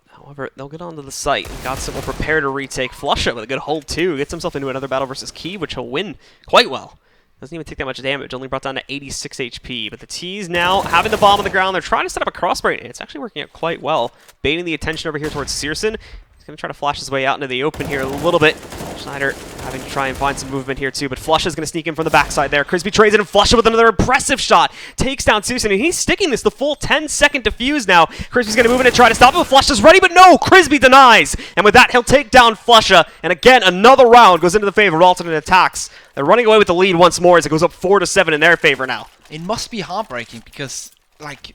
However, they'll get onto the site, and Godsent will prepare to retake. Flusher with a good hold too, gets himself into another battle versus Keeve, which he'll win quite well. Doesn't even take that much damage, only brought down to 86 HP. But the T's now having the bomb on the ground, they're trying to set up a crossbreak, and it's actually working out quite well. Baiting the attention over here towards Searson. He's going to try to flash his way out into the open here a little bit. Schneider having to try and find some movement here too, but Flush is going to sneak in from the backside there. Crisby trades it and Flush with another impressive shot. Takes down Searson, and he's sticking this the full 10-second defuse now. Crisby's going to move in and try to stop it, but Flush is ready, but no! Crisby denies! And with that, he'll take down Flusha, and again, another round goes into the favor of Alternate Attacks. They're running away with the lead once more as it goes up 4-7 in their favor now. It must be heartbreaking because, like,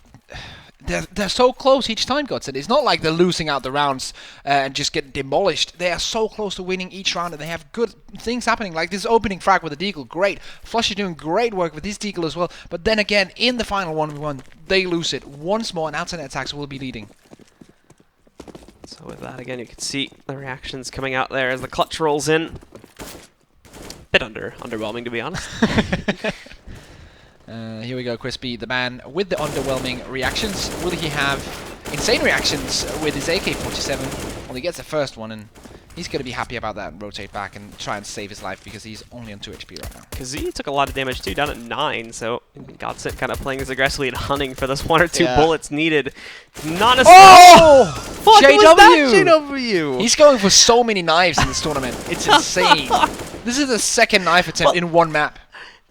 they're so close each time, Godsent. It's not like they're losing out the rounds and just getting demolished. They are so close to winning each round, and they have good things happening. Like this opening frag with the deagle, great. Flush is doing great work with his deagle as well. But then again, in the final 1v1, they lose it once more, and Alternate Attacks will be leading. So with that, again, you can see the reactions coming out there as the clutch rolls in. Bit underwhelming, to be honest. Here we go, Crispy, the man with the underwhelming reactions. Will he have insane reactions with his AK-47? Well, he gets the first one, and he's going to be happy about that and rotate back and try and save his life because he's only on 2 HP right now. Kazee took a lot of damage too, down at 9, so Godsent kind of playing as aggressively and hunting for those 1 or 2 bullets needed. Not a What JW! was that, JW! He's going for so many knives in this tournament. It's insane. This is the second knife attempt in one map.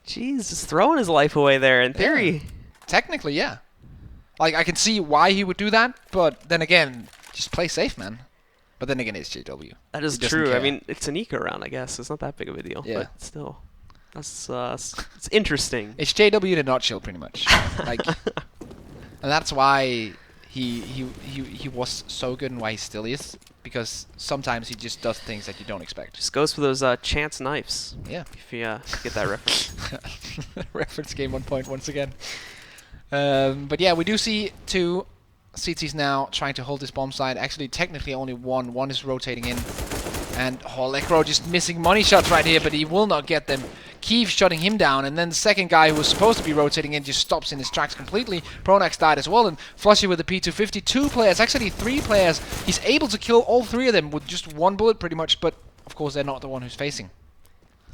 Jeez, just throwing his life away there, in theory. Yeah. Technically, yeah. Like, I can see why he would do that, but then again, just play safe, man. But then again, it's JW. That is true. Care. I mean, it's an eco round, I guess. It's not that big of a deal. Yeah. But still, that's it's interesting. It's JW in a nutshell, pretty much. Like, and that's why he was so good and why he still is. Because sometimes he just does things that you don't expect. Just goes for those chance knives. Yeah. If you get that reference. Reference game 1 point once again. But yeah, we do see 2 CTs now trying to hold this bomb side. Actually, technically only 1. 1 is rotating in. And Lekro just missing money shots right here, but he will not get them. Keeve shutting him down, and then the second guy who was supposed to be rotating in just stops in his tracks completely. Pronax died as well, and Flushy with the P250. 2 players, actually 3 players. He's able to kill all 3 of them with just 1 bullet pretty much, but of course they're not the one who's facing.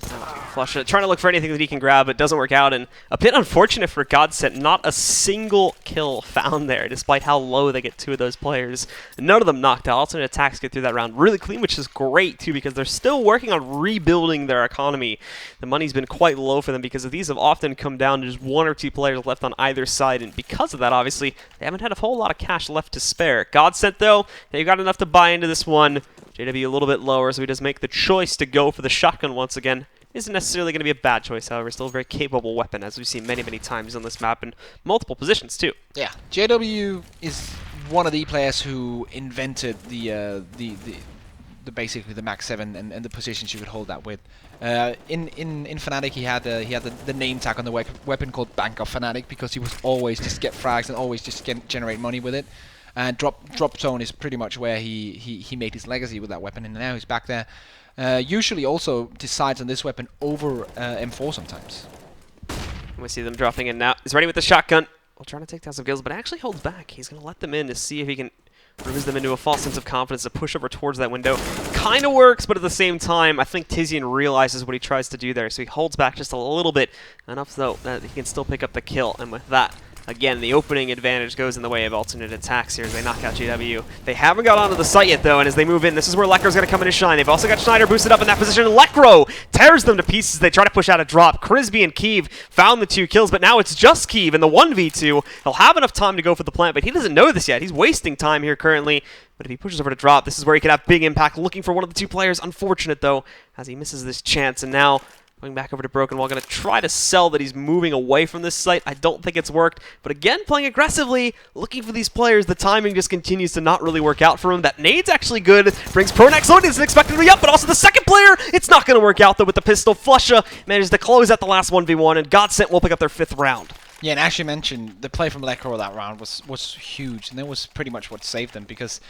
Flusha trying to look for anything that he can grab, but doesn't work out, and a bit unfortunate for Godsent. Not a single kill found there, despite how low they get 2 of those players. None of them knocked out. Alternate Attacks get through that round really clean, which is great, too, because they're still working on rebuilding their economy. The money's been quite low for them because these have often come down to just 1 or 2 players left on either side, and because of that, obviously, they haven't had a whole lot of cash left to spare. Godsent, though, they've got enough to buy into this one. JW a little bit lower, so he does make the choice to go for the shotgun once again. Isn't necessarily going to be a bad choice, however. Still a very capable weapon, as we've seen many, many times on this map in multiple positions, too. Yeah, JW is one of the players who invented the basically the Max 7 and the positions you could hold that with. In Fnatic, he had the name tag on the weapon called Bank of Fnatic because he was always just get frags and always just generate money with it. And drop zone is pretty much where he made his legacy with that weapon, and now he's back there. Usually also decides on this weapon over M4 sometimes. We see them dropping in now. He's ready with the shotgun. Well, trying to take down some kills, but actually holds back. He's going to let them in to see if he can bruise them into a false sense of confidence to push over towards that window. Kind of works, but at the same time, I think Tizian realizes what he tries to do there, so he holds back just a little bit. Enough, though, that he can still pick up the kill, and with that, again, the opening advantage goes in the way of Alternate Attacks here as they knock out JW. They haven't got onto the site yet, though, and as they move in, this is where Lekro's going to come in and shine. They've also got Schneider boosted up in that position. Lekro tears them to pieces. They try to push out a drop. Crisby and Keeve found the 2 kills, but now it's just Keeve in the 1v2. He'll have enough time to go for the plant, but he doesn't know this yet. He's wasting time here currently. But if he pushes over to drop, this is where he could have big impact. Looking for one of the 2 players. Unfortunate, though, as he misses this chance, and now going back over to Broken Wall, going to try to sell that he's moving away from this site. I don't think it's worked. But again, playing aggressively, looking for these players. The timing just continues to not really work out for him. That nade's actually good. Brings Pronax loaded. Isn't expected to be up, but also the second player. It's not going to work out, though, with the pistol. Flusha manages to close out the last 1v1, and Godsent will pick up their 5th round. Yeah, and Ashley mentioned the play from Lekro that round was huge, and that was pretty much what saved them, because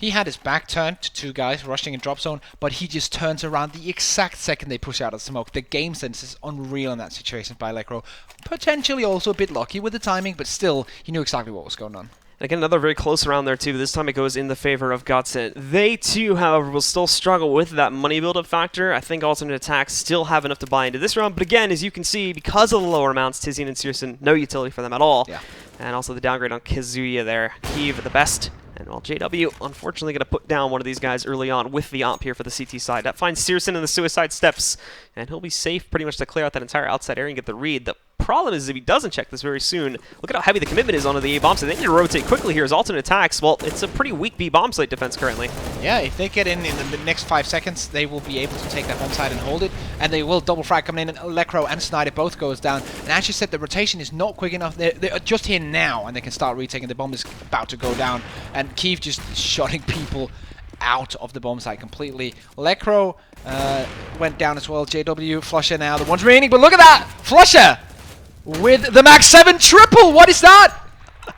he had his back turned to 2 guys rushing in drop zone, but he just turns around the exact second they push out of smoke. The game sense is unreal in that situation by Lekro. Potentially also a bit lucky with the timing, but still, he knew exactly what was going on. Again, another very close round there, too. This time it goes in the favor of Godsent. They, too, however, will still struggle with that money build-up factor. I think Alternate Attacks still have enough to buy into this round. But again, as you can see, because of the lower amounts, Tizian and Searson, no utility for them at all. Yeah. And also the downgrade on Kazuya there. Keeve, the best. And well, JW, unfortunately, going to put down one of these guys early on with the AWP here for the CT side. That finds Searson in the suicide steps. And he'll be safe pretty much to clear out that entire outside area and get the read. The problem is if he doesn't check this very soon, look at how heavy the commitment is onto the A bomb site. They need to rotate quickly here as alternate attacks. Well, it's a pretty weak B bomb site defense currently. Yeah, if they get in the next 5 seconds, they will be able to take that bomb site and hold it, and they will double frag coming in, and Lekro and Snyder both goes down. And as you said, the rotation is not quick enough. They're just here now, and they can start retaking. The bomb is about to go down, and Kiev just shotting people out of the bomb site completely. Lekro went down as well. JW, Flusher now, the ones remaining, but look at that! Flusher with the Max 7 triple! What is that?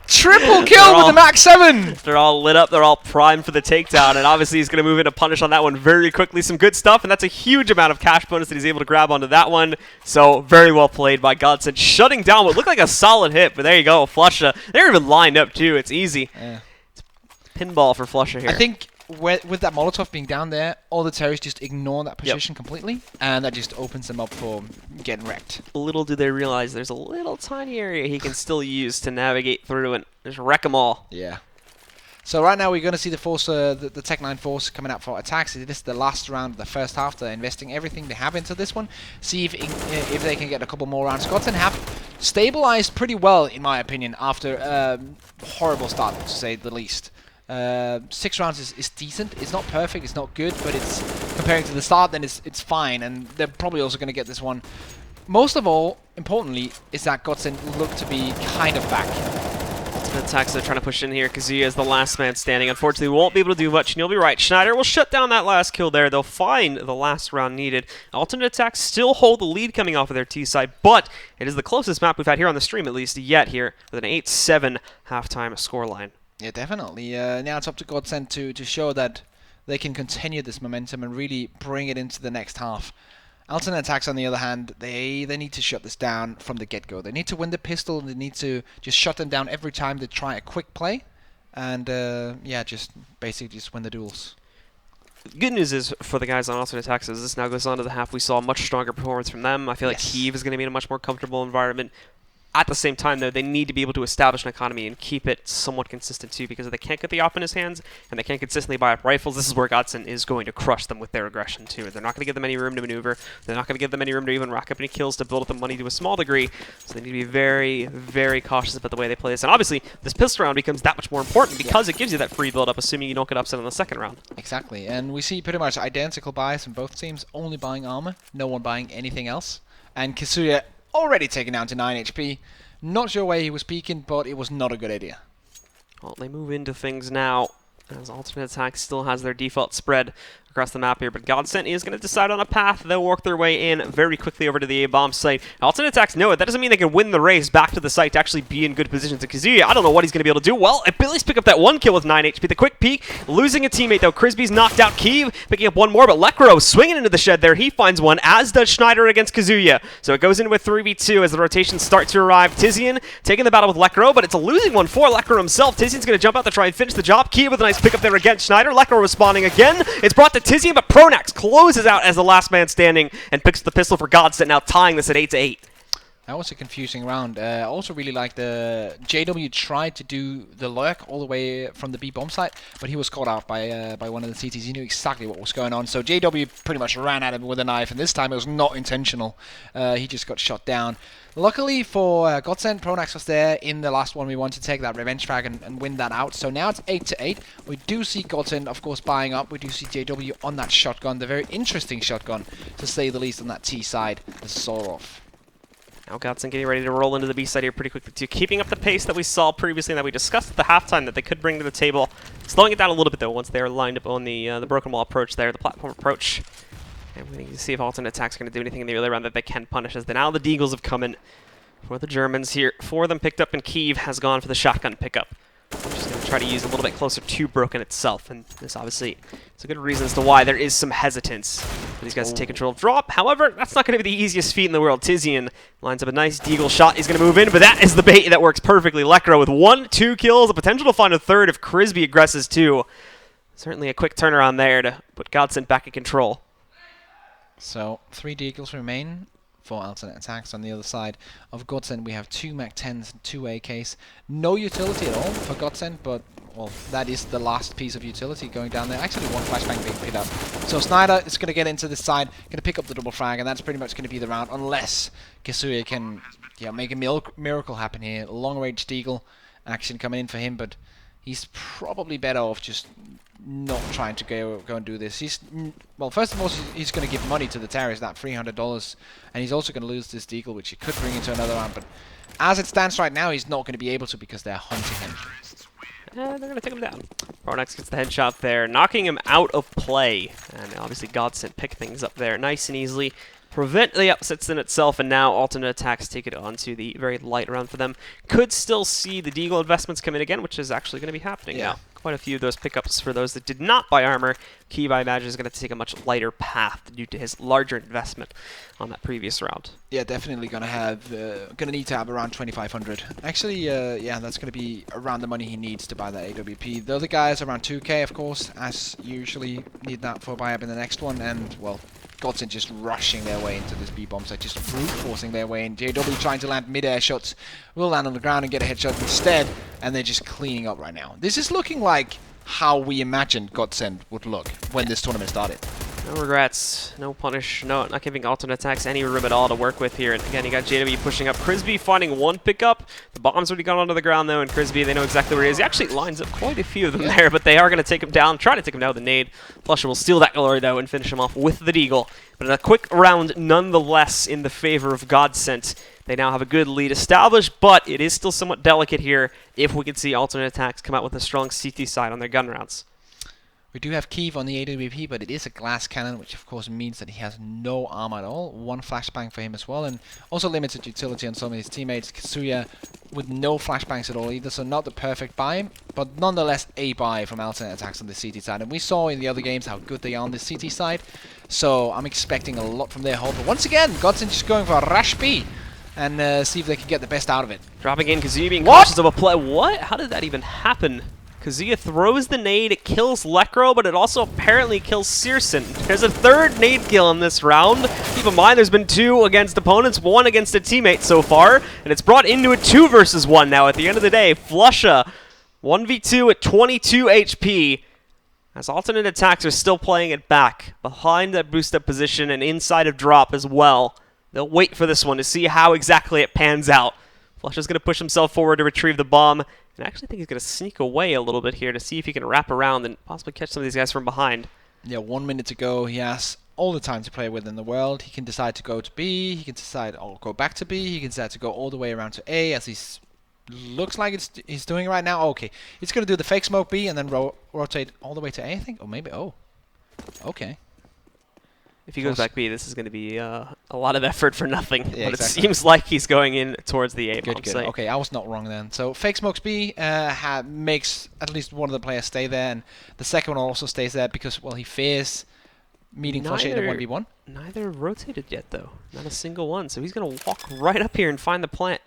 Triple kill with the Max 7! They're all lit up, they're all primed for the takedown, and obviously he's going to move in to punish on that one very quickly. Some good stuff, and that's a huge amount of cash bonus that he's able to grab onto that one. So, very well played by Godsent, shutting down what looked like a solid hit, but there you go, Flusher. They're even lined up too, it's easy. Yeah. It's pinball for Flusher here. I think with that Molotov being down there, all the Terrors just ignore that position completely, and that just opens them up for getting wrecked. Little do they realize there's a little tiny area he can still use to navigate through and just wreck them all. Yeah. So right now we're going to see the force, the Tech 9 force coming out for Attax. This is the last round of the first half. They're investing everything they have into this one. See if they can get a couple more rounds. Godsent have stabilized pretty well, in my opinion, after a horrible start, to say the least. 6 rounds is decent. It's not perfect, it's not good, but it's comparing to the start, then it's fine, and they're probably also going to get this one. Most of all, importantly, is that Godsent look to be kind of back. Attacks are trying to push in here. Kazuya is the last man standing. Unfortunately, won't be able to do much, and you'll be right. Schneider will shut down that last kill there. They'll find the last round needed. Alternate attacks still hold the lead coming off of their T side, but it is the closest map we've had here on the stream, at least yet, here with an 8-7 halftime scoreline. Yeah, definitely. Now it's up to Godsent to show that they can continue this momentum and really bring it into the next half. Alternate attacks, on the other hand, they need to shut this down from the get-go. They need to win the pistol, and they need to just shut them down every time they try a quick play, and yeah, just basically just win the duels. Good news is for the guys on alternate attacks, as this now goes on to the half, we saw a much stronger performance from them. I feel like Kiev is going to be in a much more comfortable environment. At the same time, though, they need to be able to establish an economy and keep it somewhat consistent, too, because if they can't get the op in his hands and they can't consistently buy up rifles, this is where Godsent is going to crush them with their aggression, too. They're not going to give them any room to maneuver. They're not going to give them any room to even rack up any kills to build up the money to a small degree, so they need to be very, very cautious about the way they play this. And obviously, this pistol round becomes that much more important because it gives you that free build-up, assuming you don't get upset on the second round. Exactly, and we see pretty much identical buys from both teams, only buying armor, no one buying anything else. And Kazuya already taken down to 9 HP. Not sure where he was peeking, but it was not a good idea. Well, they move into things now, as alternate attack still has their default spread across the map here, but Godsent is going to decide on a path. They'll work their way in very quickly over to the A-bomb site. Alternate attacks know it. That doesn't mean they can win the race back to the site to actually be in good position. To Kazuya, I don't know what he's going to be able to do. Well, at Billy's pick up that 1 kill with 9 HP. The quick peek, losing a teammate though. Crisby's knocked out Kiev, picking up 1 more, but Lekro swinging into the shed there. He finds one, as does Schneider against Kazuya. So it goes into a 3v2 as the rotations start to arrive. Tizian taking the battle with Lekro, but it's a losing one for Lekro himself. Tizian's going to jump out to try and finish the job. Kiev with a nice pickup there against Schneider. Lekro responding again. It's brought to Tizian, but Pronax closes out as the last man standing and picks the pistol for Godsent, now tying this at 8-8. That was a confusing round. I also really like the JW tried to do the lurk all the way from the B bomb site, but he was caught out by one of the CTs. He knew exactly what was going on, so JW pretty much ran at him with a knife, and this time it was not intentional. He just got shot down. Luckily for Godsent, Pronax was there in the last one. We want to take that revenge frag and win that out. So now it's 8-8. We do see Godsent, of course, buying up. We do see JW on that shotgun, the very interesting shotgun, to say the least, on that T side, the Sorov. Now Godsent getting ready to roll into the B side here pretty quickly too, keeping up the pace that we saw previously and that we discussed at the halftime that they could bring to the table. Slowing it down a little bit though once they're lined up on the broken wall approach there, the platform approach. And we need to see if alternate attacks are going to do anything in the early round that they can punish, as now the Deagles have come in for the Germans here. 4 of them picked up, and Kiev has gone for the shotgun pickup. We're just going to try to use a little bit closer to Broken itself, and this obviously is a good reason as to why there is some hesitance for these guys to take control of drop. However, that's not going to be the easiest feat in the world. Tizian lines up a nice Deagle shot. He's going to move in, but that is the bait that works perfectly. Lekro with 1-2 kills, a potential to find a third if Crisby aggresses too. Certainly a quick turnaround there to put Godsent back in control. So 3 Deagles remain for alternate attacks. On the other side of Godsent, we have 2 Mac 10s and 2 AKs. No utility at all for Godsent, but well, that is the last piece of utility going down there. Actually, one flashbang being picked up. So Snyder is going to get into this side, going to pick up the double frag, and that's pretty much going to be the round, unless Kazuya can make a miracle happen here. Long-range Deagle action coming in for him, but he's probably better off just not trying to go and do this. Well, first of all, he's going to give money to the terrorist, that $300, and he's also going to lose this Deagle, which he could bring into another round, but as it stands right now, he's not going to be able to because they're hunting him. They're going to take him down. Pronax gets the headshot there, knocking him out of play. And obviously Godsent pick things up there nice and easily. Prevent the upsets in itself, and now alternate attacks take it onto the very light round for them. Could still see the Deagle investments come in again, which is actually going to be happening now. Quite a few of those pickups for those that did not buy armor. Key, I imagine, is going to take a much lighter path due to his larger investment on that previous round. Yeah, definitely going to need to have around 2,500. Actually, yeah, that's going to be around the money he needs to buy that AWP. The other guys around 2k, of course, as usually need that for buy up in the next one, and well, Godsent just rushing their way into this B-bomb site, just brute forcing their way in. JW trying to land mid-air shots, will land on the ground and get a headshot instead, and they're just cleaning up right now. This is looking like how we imagined Godsent would look when this tournament started. No regrets, no punish, not giving alternate attacks any room at all to work with here. And again, you got JW pushing up. Crisby finding one pickup. The bomb's already gone onto the ground though, and Crisby, they know exactly where he is. He actually lines up quite a few of them there, but they are going to take him down, try to take him down with a nade. Flusher will steal that glory though and finish him off with the Deagle. But a quick round nonetheless in the favor of Godsent. They now have a good lead established, but it is still somewhat delicate here if we could see alternate attacks come out with a strong CT side on their gun rounds. We do have Keeve on the AWP, but it is a glass cannon, which of course means that he has no armor at all. One flashbang for him as well, and also limited utility on some of his teammates. Kazuya with no flashbangs at all either, so not the perfect buy, but nonetheless a buy from alternate attacks on the CT side. And we saw in the other games how good they are on the CT side, so I'm expecting a lot from their hold. But once again, Godsent just going for a rush B and see if they can get the best out of it. Dropping in, Kazuya being cautious of a play. What? How did that even happen? Kazuya throws the nade, it kills Lekro, but it also apparently kills Searson. There's a third nade kill in this round. Keep in mind, there's been 2 against opponents, 1 against a teammate so far, and it's brought into a 2 versus 1 now at the end of the day. Flusha, 1v2 at 22 HP, as alternate attacks are still playing it back, behind that boost-up position and inside of drop as well. They'll wait for this one to see how exactly it pans out. Flusha's going to push himself forward to retrieve the bomb. And I actually think he's going to sneak away a little bit here to see if he can wrap around and possibly catch some of these guys from behind. Yeah, 1 minute to go. He has all the time to play with in the world. He can decide to go to B. He can decide to go back to B. He can decide to go all the way around to A, as he's looks like he's doing right now. Okay, he's going to do the fake smoke B and then rotate all the way to A, I think. Or maybe okay. If he goes back B, this is going to be a lot of effort for nothing. Yeah, but exactly. It seems like he's going in towards the A bomb Good. site. Okay, I was not wrong then. So fake smokes B makes at least one of the players stay there, and the second one also stays there because, well, he fears meeting Flusha in a 1v1. Neither rotated yet, though. Not a single one. So he's going to walk right up here and find the plant.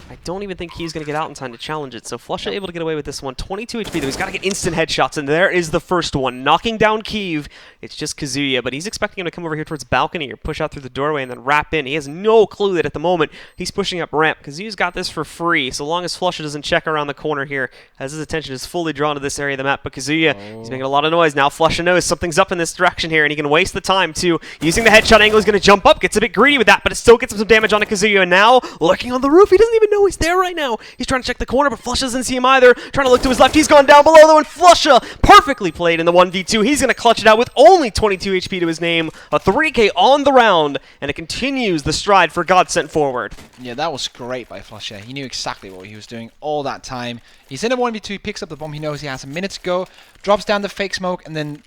I don't even think he's going to get out in time to challenge it. So Flusha able to get away with this one. 22 HP, though. He's got to get instant headshots, and there is the first one. Knocking down Keeve. It's just Kazuya, but he's expecting him to come over here towards balcony or push out through the doorway and then wrap in. He has no clue that at the moment he's pushing up ramp. Kazuya's got this for free, so long as Flusha doesn't check around the corner here, as his attention is fully drawn to this area of the map. But Kazuya, he's making a lot of noise. Now Flusha knows something's up in this direction here, and he can waste the time, too. Using the headshot angle, he's going to jump up, gets a bit greedy with that, but it still gets him some damage on Kazuya. And now, lurking on the roof, he doesn't even know he's there right now. He's trying to check the corner, but Flusha doesn't see him either. Trying to look to his left. He's gone down below, though, and Flusha perfectly played in the 1v2. He's going to clutch it out with only 22 HP to his name. A 3k on the round, and it continues the stride for Godsent forward. Yeah, that was great by Flusha. He knew exactly what he was doing all that time. He's in a 1v2, he picks up the bomb, he knows he has a minute to go, drops down the fake smoke, and then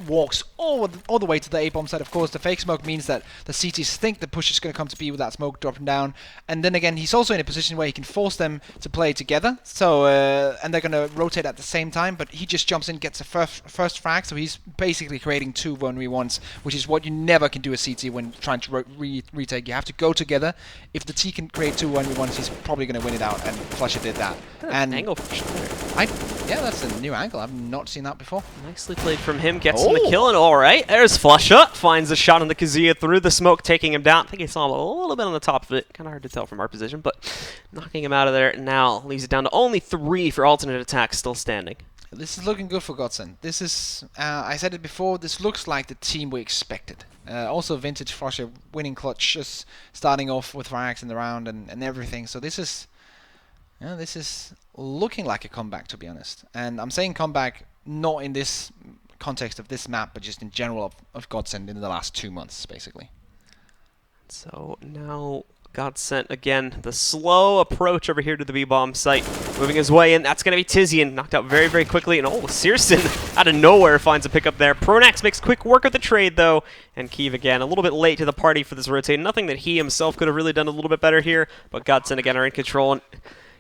walks all the way to the A-bomb side. Of course, the fake smoke means that the CTs think the push is going to come to B with that smoke dropping down. And then again, he's also in a position where he can force them to play together. So, and they're going to rotate at the same time, but he just jumps in, gets a first frag, so he's basically creating 2 1v1s, which is what you never can do a CT when trying to retake. You have to go together. If the T can create 2 1v1s, he's probably going to win it out, and Flusha did that. And angle for sure. Yeah, that's a new angle. I've not seen that before. Nicely played from him, gets him the kill, and all right, there's Flusha, finds a shot on the Kazuya through the smoke, taking him down. I think he saw him a little bit on the top of it, kind of hard to tell from our position, but knocking him out of there now leaves it down to only 3 for alternate attacks still standing. This is looking good for Godsent. This is, I said it before, this looks like the team we expected. Also, Vintage Flusha winning clutch, just starting off with frags in the round and everything. So this is looking like a comeback, to be honest. And I'm saying comeback not in this context of this map, but just in general of Godsent in the last 2 months, basically. So now Godsent again, the slow approach over here to the B-bomb site, moving his way in. That's going to be Tizian, knocked out very, very quickly. And Searson out of nowhere finds a pickup there. Pronax makes quick work of the trade, though. And Kiev again, a little bit late to the party for this rotate. Nothing that he himself could have really done a little bit better here. But Godsent again are in control. And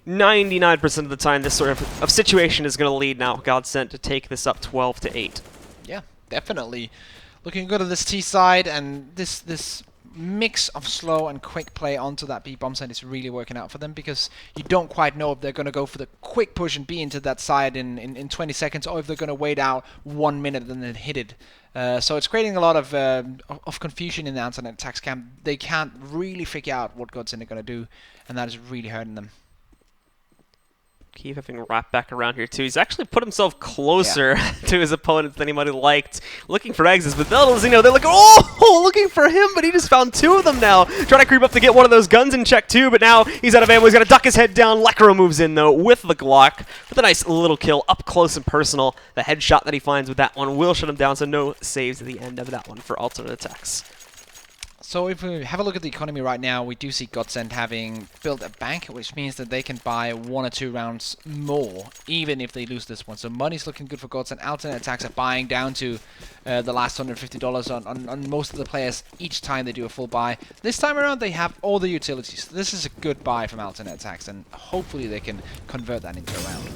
99% of the time, this sort of situation is going to lead now Godsent to take this up 12-8. Yeah, definitely. Looking good on this T side, and this mix of slow and quick play onto that B bomb side is really working out for them, because you don't quite know if they're going to go for the quick push and B into that side in 20 seconds, or if they're going to wait out 1 minute and then hit it. So it's creating a lot of confusion in the alternate attacks camp. They can't really figure out what Godsent are going to do, and that is really hurting them. Kiev having wrapped back around here too. He's actually put himself closer to his opponents than he might have liked. Looking for exits, but little does he know, they're like, oh, looking for him, but he just found 2 of them now. Trying to creep up to get one of those guns in check too, but now he's out of ammo. He's got to duck his head down. Lekro moves in though with the Glock with a nice little kill up close and personal. The headshot that he finds with that one will shut him down, so no saves at the end of that one for alternate attacks. So if we have a look at the economy right now, we do see Godsent having built a bank, which means that they can buy 1 or 2 rounds more, even if they lose this one. So money's looking good for Godsent. Alternate attacks are buying down to the last $150 on most of the players each time they do a full buy. This time around, they have all the utilities. This is a good buy from alternate attacks, and hopefully they can convert that into a round.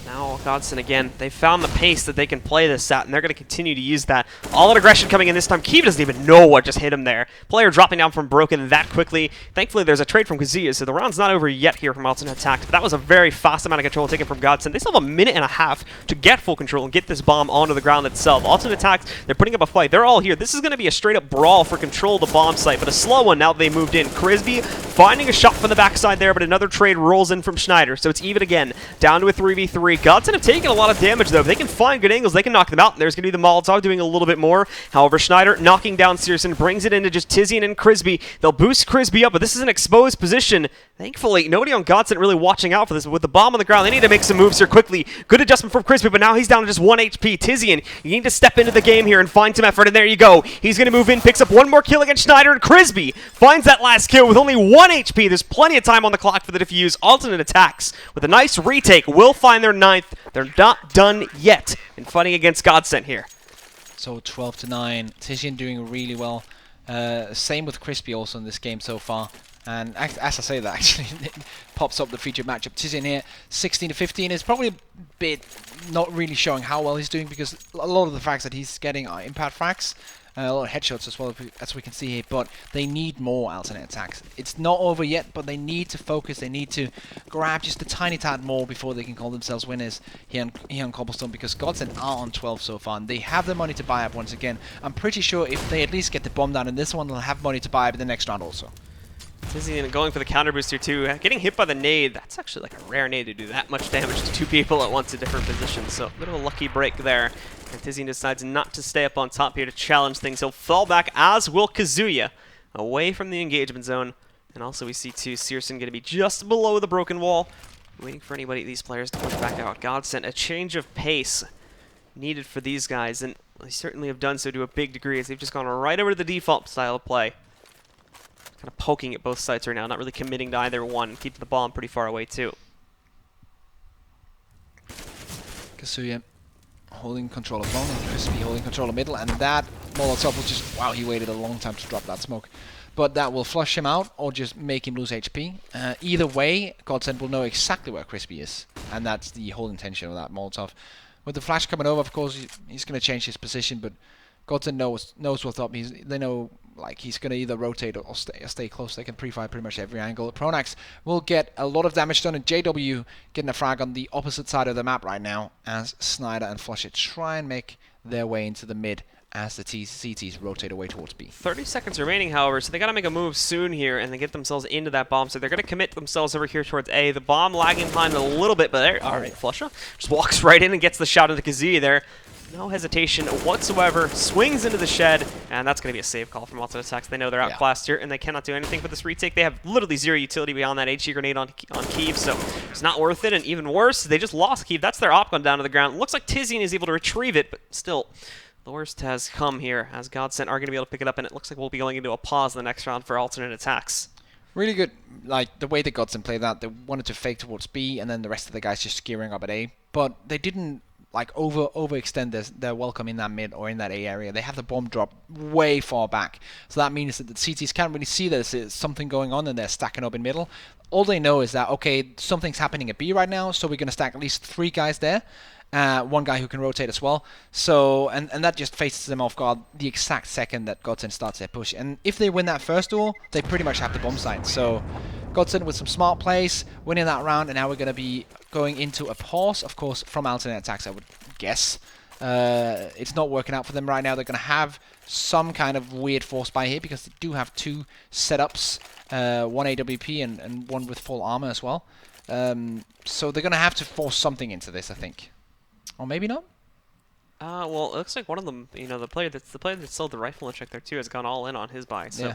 Now Godsent again, they found the pace that they can play this at, and they're going to continue to use that. All out aggression coming in this time. Kiev doesn't even know what just hit him there. Player dropping down from Broken that quickly. Thankfully, there's a trade from Kazuya, so the round's not over yet here from alternate attack. But that was a very fast amount of control taken from Godsent. They still have a minute and a half to get full control and get this bomb onto the ground itself. Alternate attacks, they're putting up a fight. They're all here. This is going to be a straight-up brawl for control of the bomb site, but a slow one now that they moved in. Crisby finding a shot from the backside there, but another trade rolls in from Schneider, so it's even again. Down to a 3v3. Godsent have taken a lot of damage though. If they can find good angles, they can knock them out. And there's going to be the Molotov doing a little bit more. However, Schneider knocking down Searson, brings it into just Tizian and Crisby. They'll boost Crisby up, but this is an exposed position. Thankfully, nobody on Godsent really watching out for this. But with the bomb on the ground, they need to make some moves here quickly. Good adjustment from Crisby, but now he's down to just 1 HP. Tizian, you need to step into the game here and find some effort, and there you go. He's going to move in, picks up 1 more kill against Schneider, and Crisby finds that last kill with only 1 HP. There's plenty of time on the clock for the defuse. Alternate attacks with a nice retake will find their 9th. They're not done yet in fighting against Godsent here. So 12-9. Tizian doing really well. Same with Crispy also in this game so far. And as I say that, actually, it pops up the featured matchup. Tizian here, 16-15 is probably a bit not really showing how well he's doing, because a lot of the frags that he's getting are impact frags. A lot of headshots as well, as we can see here, but they need more alternate attacks. It's not over yet, but they need to focus. They need to grab just a tiny tad more before they can call themselves winners here on Cobblestone, because Godsent are on 12 so far, and they have the money to buy up once again. I'm pretty sure if they at least get the bomb down in this one, they'll have money to buy up in the next round also. Tizian going for the counter boost here too. Getting hit by the nade, that's actually like a rare nade to do that much damage to 2 people at once in different positions, so a bit of a lucky break there. And Tizian decides not to stay up on top here to challenge things. He'll fall back, as will Kazuya, away from the engagement zone. And also we see too, Searson going to be just below the broken wall, waiting for anybody, these players, to push back out. Godsent, a change of pace needed for these guys, and they certainly have done so to a big degree, as they've just gone right over to the default style of play. Kind of poking at both sides right now, not really committing to either one, keeping the bomb pretty far away too. Kazuya holding control of long, and Crispy holding control of middle, and that Molotov will just, wow, he waited a long time to drop that smoke. But that will flush him out, or just make him lose HP. Either way, Godsent will know exactly where Crispy is, and that's the whole intention of that Molotov. With the flash coming over, of course, he's going to change his position, but Godsent knows what's up. They know Like, he's going to either rotate or stay close. They can pre-fire pretty much every angle. Pronax will get a lot of damage done, and JW getting a frag on the opposite side of the map right now as Snyder and Flusher try and make their way into the mid as the CTs rotate away towards B. 30 seconds remaining, however, so they got to make a move soon here and then get themselves into that bomb. So they're going to commit themselves over here towards A. The bomb lagging behind a little bit, but there, all right, Flusha just walks right in and gets the shot into Kazuya there. No hesitation whatsoever, swings into the shed, and that's going to be a save call from Alternate Attax. They know they're outclassed here, and they cannot do anything for this retake. They have literally zero utility beyond that HE grenade on Keeve, so it's not worth it. And even worse, they just lost Keeve. That's their op gone down to the ground. Looks like Tizian is able to retrieve it, but still, the worst has come here, as Godsent are going to be able to pick it up, and it looks like we'll be going into a pause in the next round for Alternate Attax. Really good, like, the way that Godsent played that. They wanted to fake towards B, and then the rest of the guys just gearing up at A, but they didn't like overextend their welcome in that mid or in that A area. They have the bomb drop way far back, so that means that the CTs can't really see there's something going on and they're stacking up in middle. All they know is that, okay, something's happening at B right now, so we're going to stack at least 3 guys there. One guy who can rotate as well. So, and that just faces them off guard the exact second that Godsent starts their push. And if they win that first duel, they pretty much have the bomb site. So Godsent with some smart plays, winning that round, and now we're going to be going into a pause, of course, from Alternate Attax, I would guess. It's not working out for them right now. They're going to have some kind of weird force buy here because they do have 2 setups, one AWP and one with full armor as well. So they're going to have to force something into this, I think. Or maybe not? Well, it looks like one of them, you know, the player that sold the rifle and check there too has gone all in on his buy. So you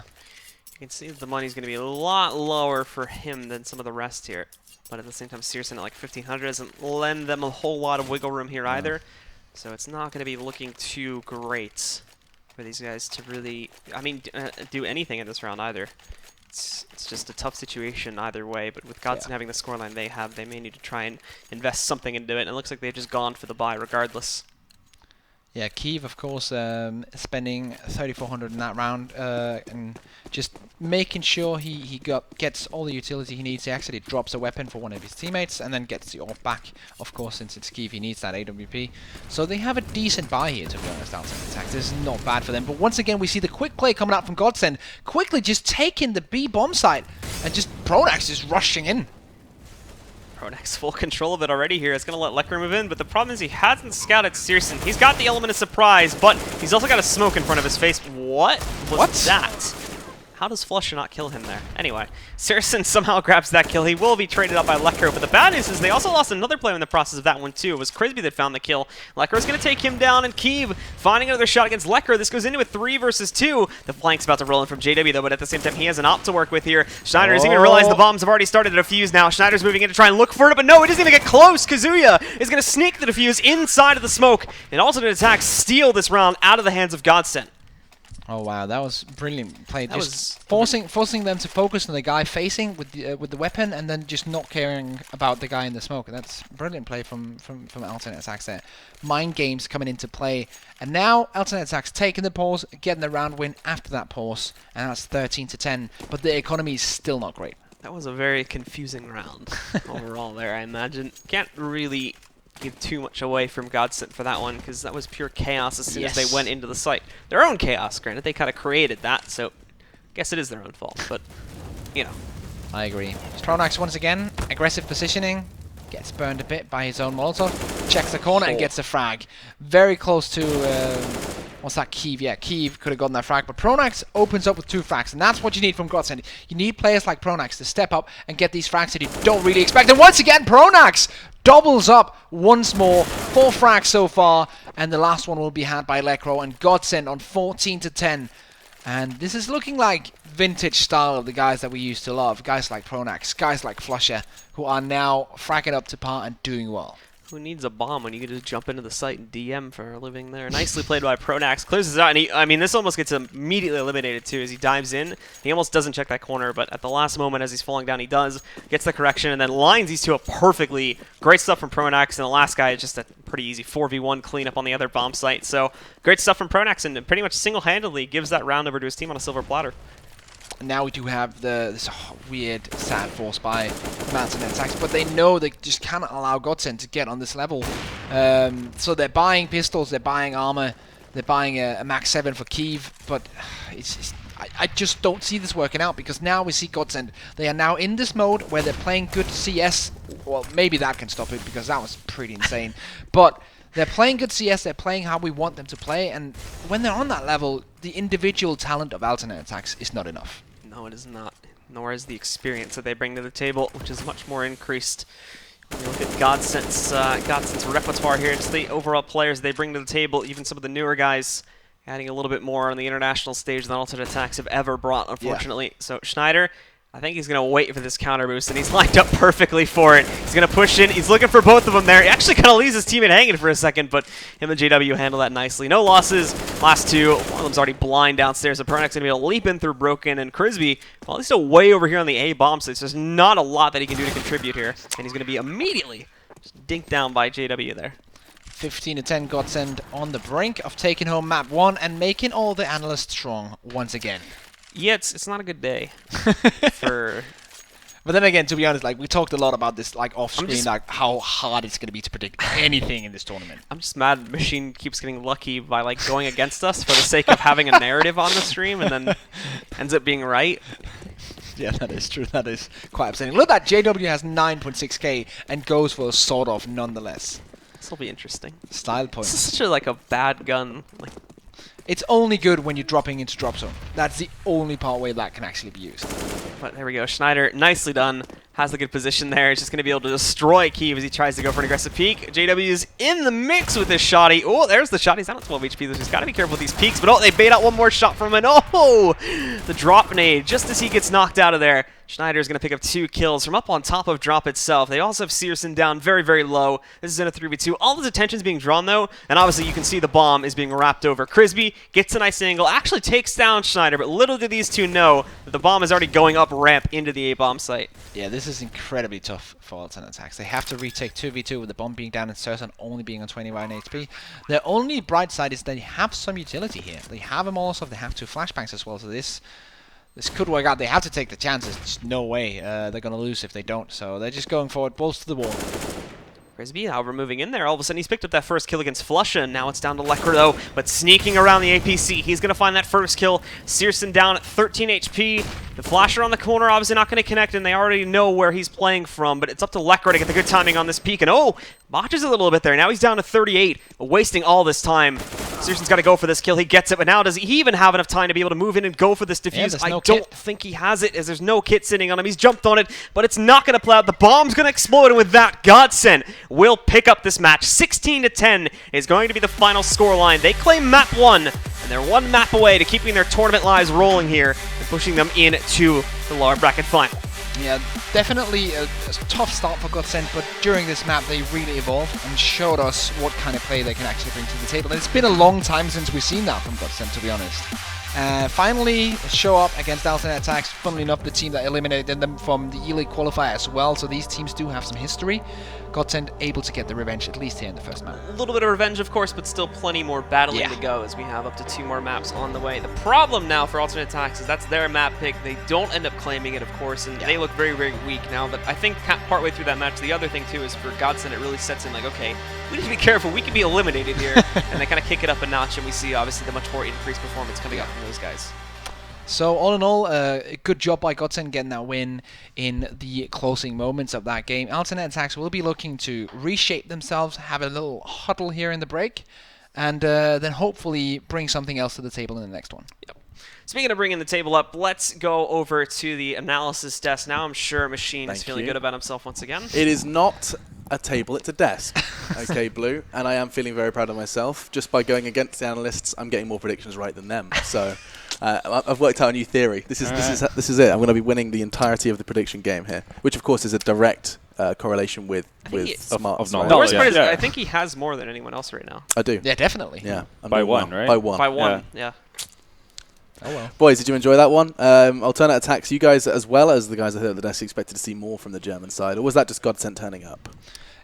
can see that the money's going to be a lot lower for him than some of the rest here. But at the same time, Searson at like 1,500 doesn't lend them a whole lot of wiggle room here either. So it's not going to be looking too great for these guys to really, I mean, do anything in this round either. It's just a tough situation either way, but with Godsent having the scoreline they have, they may need to try and invest something into it, and it looks like they've just gone for the buy regardless. Yeah, Keeve, of course, spending 3,400 in that round, and just making sure he gets all the utility he needs. He actually drops a weapon for one of his teammates, and then gets the AWP back, of course, since it's Keeve, he needs that AWP. So they have a decent buy here, to be honest, Alternate Attax. This is not bad for them, but once again, we see the quick play coming out from Godsent, quickly just taking the B bomb site, and just Pronax is rushing in. Pronax full control of it already here. It's going to let Lekr move in, but the problem is he hasn't scouted Searson. He's got the element of surprise, but he's also got a smoke in front of his face. What was that? How does Flusher not kill him there? Anyway, Searson somehow grabs that kill. He will be traded up by Lekr, but the bad news is they also lost another player in the process of that one too. It was Crisby that found the kill. Lekr is going to take him down, and Keeve finding another shot against Lekr. This goes into a 3 versus 2. The flank's about to roll in from JW though, but at the same time he has an op to work with here. Schneider doesn't even realize the bombs have already started to defuse now. Schneider's moving in to try and look for it, but no, it doesn't even get close. Kazuya is going to sneak the defuse inside of the smoke, and Alternate Attax steal this round out of the hands of Godsent. Oh wow, that was brilliant play. Just forcing them to focus on the guy facing with the weapon, and then just not caring about the guy in the smoke. That's brilliant play from Alternate Attax there. Mind games coming into play, and now Alternate Attax taking the pause, getting the round win after that pause, and that's 13-10. But the economy is still not great. That was a very confusing round overall there, I imagine. Can't really give too much away from Godsent for that one, because that was pure chaos as soon as they went into the site. Their own chaos, granted. They kind of created that, so I guess it is their own fault, but, you know. I agree. Pronax once again, aggressive positioning, gets burned a bit by his own Molotov, checks the corner and gets a frag. Very close to, what's that, Keeve? Yeah, Keeve could have gotten that frag, but Pronax opens up with 2 frags, and that's what you need from Godsent. You need players like Pronax to step up and get these frags that you don't really expect. And once again, Pronax doubles up once more, 4 frags so far, and the last one will be had by Lekr, and Godsent on 14-10. And this is looking like vintage style of the guys that we used to love. Guys like Pronax, guys like Flusher, who are now fragging up to par and doing well. Who needs a bomb when you can just jump into the site and DM for a living there? Nicely played by Pronax. Closes out, and I mean, this almost gets immediately eliminated too as he dives in. He almost doesn't check that corner, but at the last moment as he's falling down, he does. Gets the correction, and then lines these two up perfectly. Great stuff from Pronax, and the last guy is just a pretty easy 4v1 cleanup on the other bomb site. So great stuff from Pronax, and pretty much single-handedly gives that round over to his team on a silver platter. Now we do have this weird, sad force by Alternate Attax, but they know they just cannot allow Godsent to get on this level. So they're buying pistols, they're buying armor, they're buying a Max 7 for Keeve, but I just don't see this working out, because now we see Godsent. They are now in this mode where they're playing good CS. Well, maybe that can stop it, because that was pretty insane. But they're playing good CS, they're playing how we want them to play, and when they're on that level, the individual talent of Alternate Attacks is not enough. No, it is not. Nor is the experience that they bring to the table, which is much more increased. When you look at Godsent's repertoire here, just the overall players they bring to the table, even some of the newer guys adding a little bit more on the international stage than Alternate Attacks have ever brought, unfortunately. Yeah. So Schneider, I think he's going to wait for this counter boost, and he's lined up perfectly for it. He's going to push in. He's looking for both of them there. He actually kind of leaves his teammate hanging for a second, but him and JW handle that nicely. No losses. Last two. One of them's already blind downstairs. So Pernek's going to be able to leap in through Broken, and Crisby, well, he's still way over here on the A bomb, so there's not a lot that he can do to contribute here. And he's going to be immediately just dinked down by JW there. 15-10 Godsent on the brink of taking home map 1 and making all the analysts strong once again. Yeah, it's not a good day for... But then again, to be honest, like we talked a lot about this, like off screen, like how hard it's going to be to predict anything in this tournament. I'm just mad Machine keeps getting lucky by like going against us for the sake of having a narrative on the stream, and then ends up being right. Yeah, that is true. That is quite upsetting. Look at that, JW has 9.6k and goes for a sort of nonetheless. This will be interesting. Style points. This is such a bad gun. Like, it's only good when you're dropping into drop zone. That's the only part where that can actually be used. But there we go. Schneider, nicely done. Has the good position there. He's just going to be able to destroy Kiev as he tries to go for an aggressive peek. JW is in the mix with this shotty. Oh, there's the shot. He's down at 12 HP. He's got to be careful with these peeks. But oh, they bait out one more shot from him. And oh, the drop nade just as he gets knocked out of there. Schneider is going to pick up 2 kills from up on top of drop itself. They also have Searson down very, very low. This is in a 3v2. All his attention's being drawn, though, and obviously you can see the bomb is being wrapped over. Crisby gets a nice angle, actually takes down Schneider, but little did these two know that the bomb is already going up ramp into the A-bomb site. Yeah, this is incredibly tough for Alternate Attacks. They have to retake 2v2 with the bomb being down and Searson only being on 21 HP. Their only bright side is they have some utility here. They have a Molotov, they have 2 flashbangs as well, so this could work out. They have to take the chances. There's no way they're going to lose if they don't. So they're just going forward, balls to the wall. Crisby, however, moving in there. All of a sudden, he's picked up that first kill against Flusha, and now it's down to Lekr, though. But sneaking around the APC, he's going to find that first kill. Searson down at 13 HP. The flasher on the corner, obviously not going to connect, and they already know where he's playing from. But it's up to Lekr to get the good timing on this peek. And oh, botches a little bit there. Now he's down to 38, wasting all this time. Searson's got to go for this kill. He gets it, but now does he even have enough time to be able to move in and go for this defuse? Yeah, I don't think he has it, as there's no kit sitting on him. He's jumped on it, but it's not going to play out. The bomb's going to explode, and with that, Godsent will pick up this match. 16-10 is going to be the final scoreline. They claim map 1, and they're 1 map away to keeping their tournament lives rolling here and pushing them into the lower bracket final. Yeah, definitely a tough start for Godsent, but during this map they really evolved and showed us what kind of play they can actually bring to the table. And it's been a long time since we've seen that from Godsent, to be honest. Finally, show up against Alternate Attacks. Funnily enough, the team that eliminated them from the E-League qualifier as well, so these teams do have some history. Godsent able to get the revenge, at least here in the first map. A little bit of revenge, of course, but still plenty more battling to go as we have up to 2 more maps on the way. The problem now for Alternate Attacks is that's their map pick. They don't end up claiming it, of course, and they look very, very weak now. But I think partway through that match, the other thing, too, is for Godsent, it really sets in like, okay, we need to be careful. We could be eliminated here. And they kind of kick it up a notch, and we see, obviously, the much more increased performance coming out from those guys. So all in all, a good job by Godsent getting that win in the closing moments of that game. Alternate Attacks will be looking to reshape themselves, have a little huddle here in the break, and then hopefully bring something else to the table in the next one. Yep. Speaking of bringing the table up, let's go over to the analysis desk. Now I'm sure Machine is feeling good about himself once again. It is not a table, it's a desk. Okay, Blue. And I am feeling very proud of myself. Just by going against the analysts, I'm getting more predictions right than them. So I've worked out a new theory. This is it. I'm going to be winning the entirety of the prediction game here, which of course is a direct correlation with smarts. The worst part is I think he has more than anyone else right now. I do. Yeah, definitely. Yeah. By one, right? By one. By one, yeah. Oh well. Boys, did you enjoy that one? Alternate Attacks, you guys, as well as the guys at the desk, expected to see more from the German side, or was that just Godsent turning up?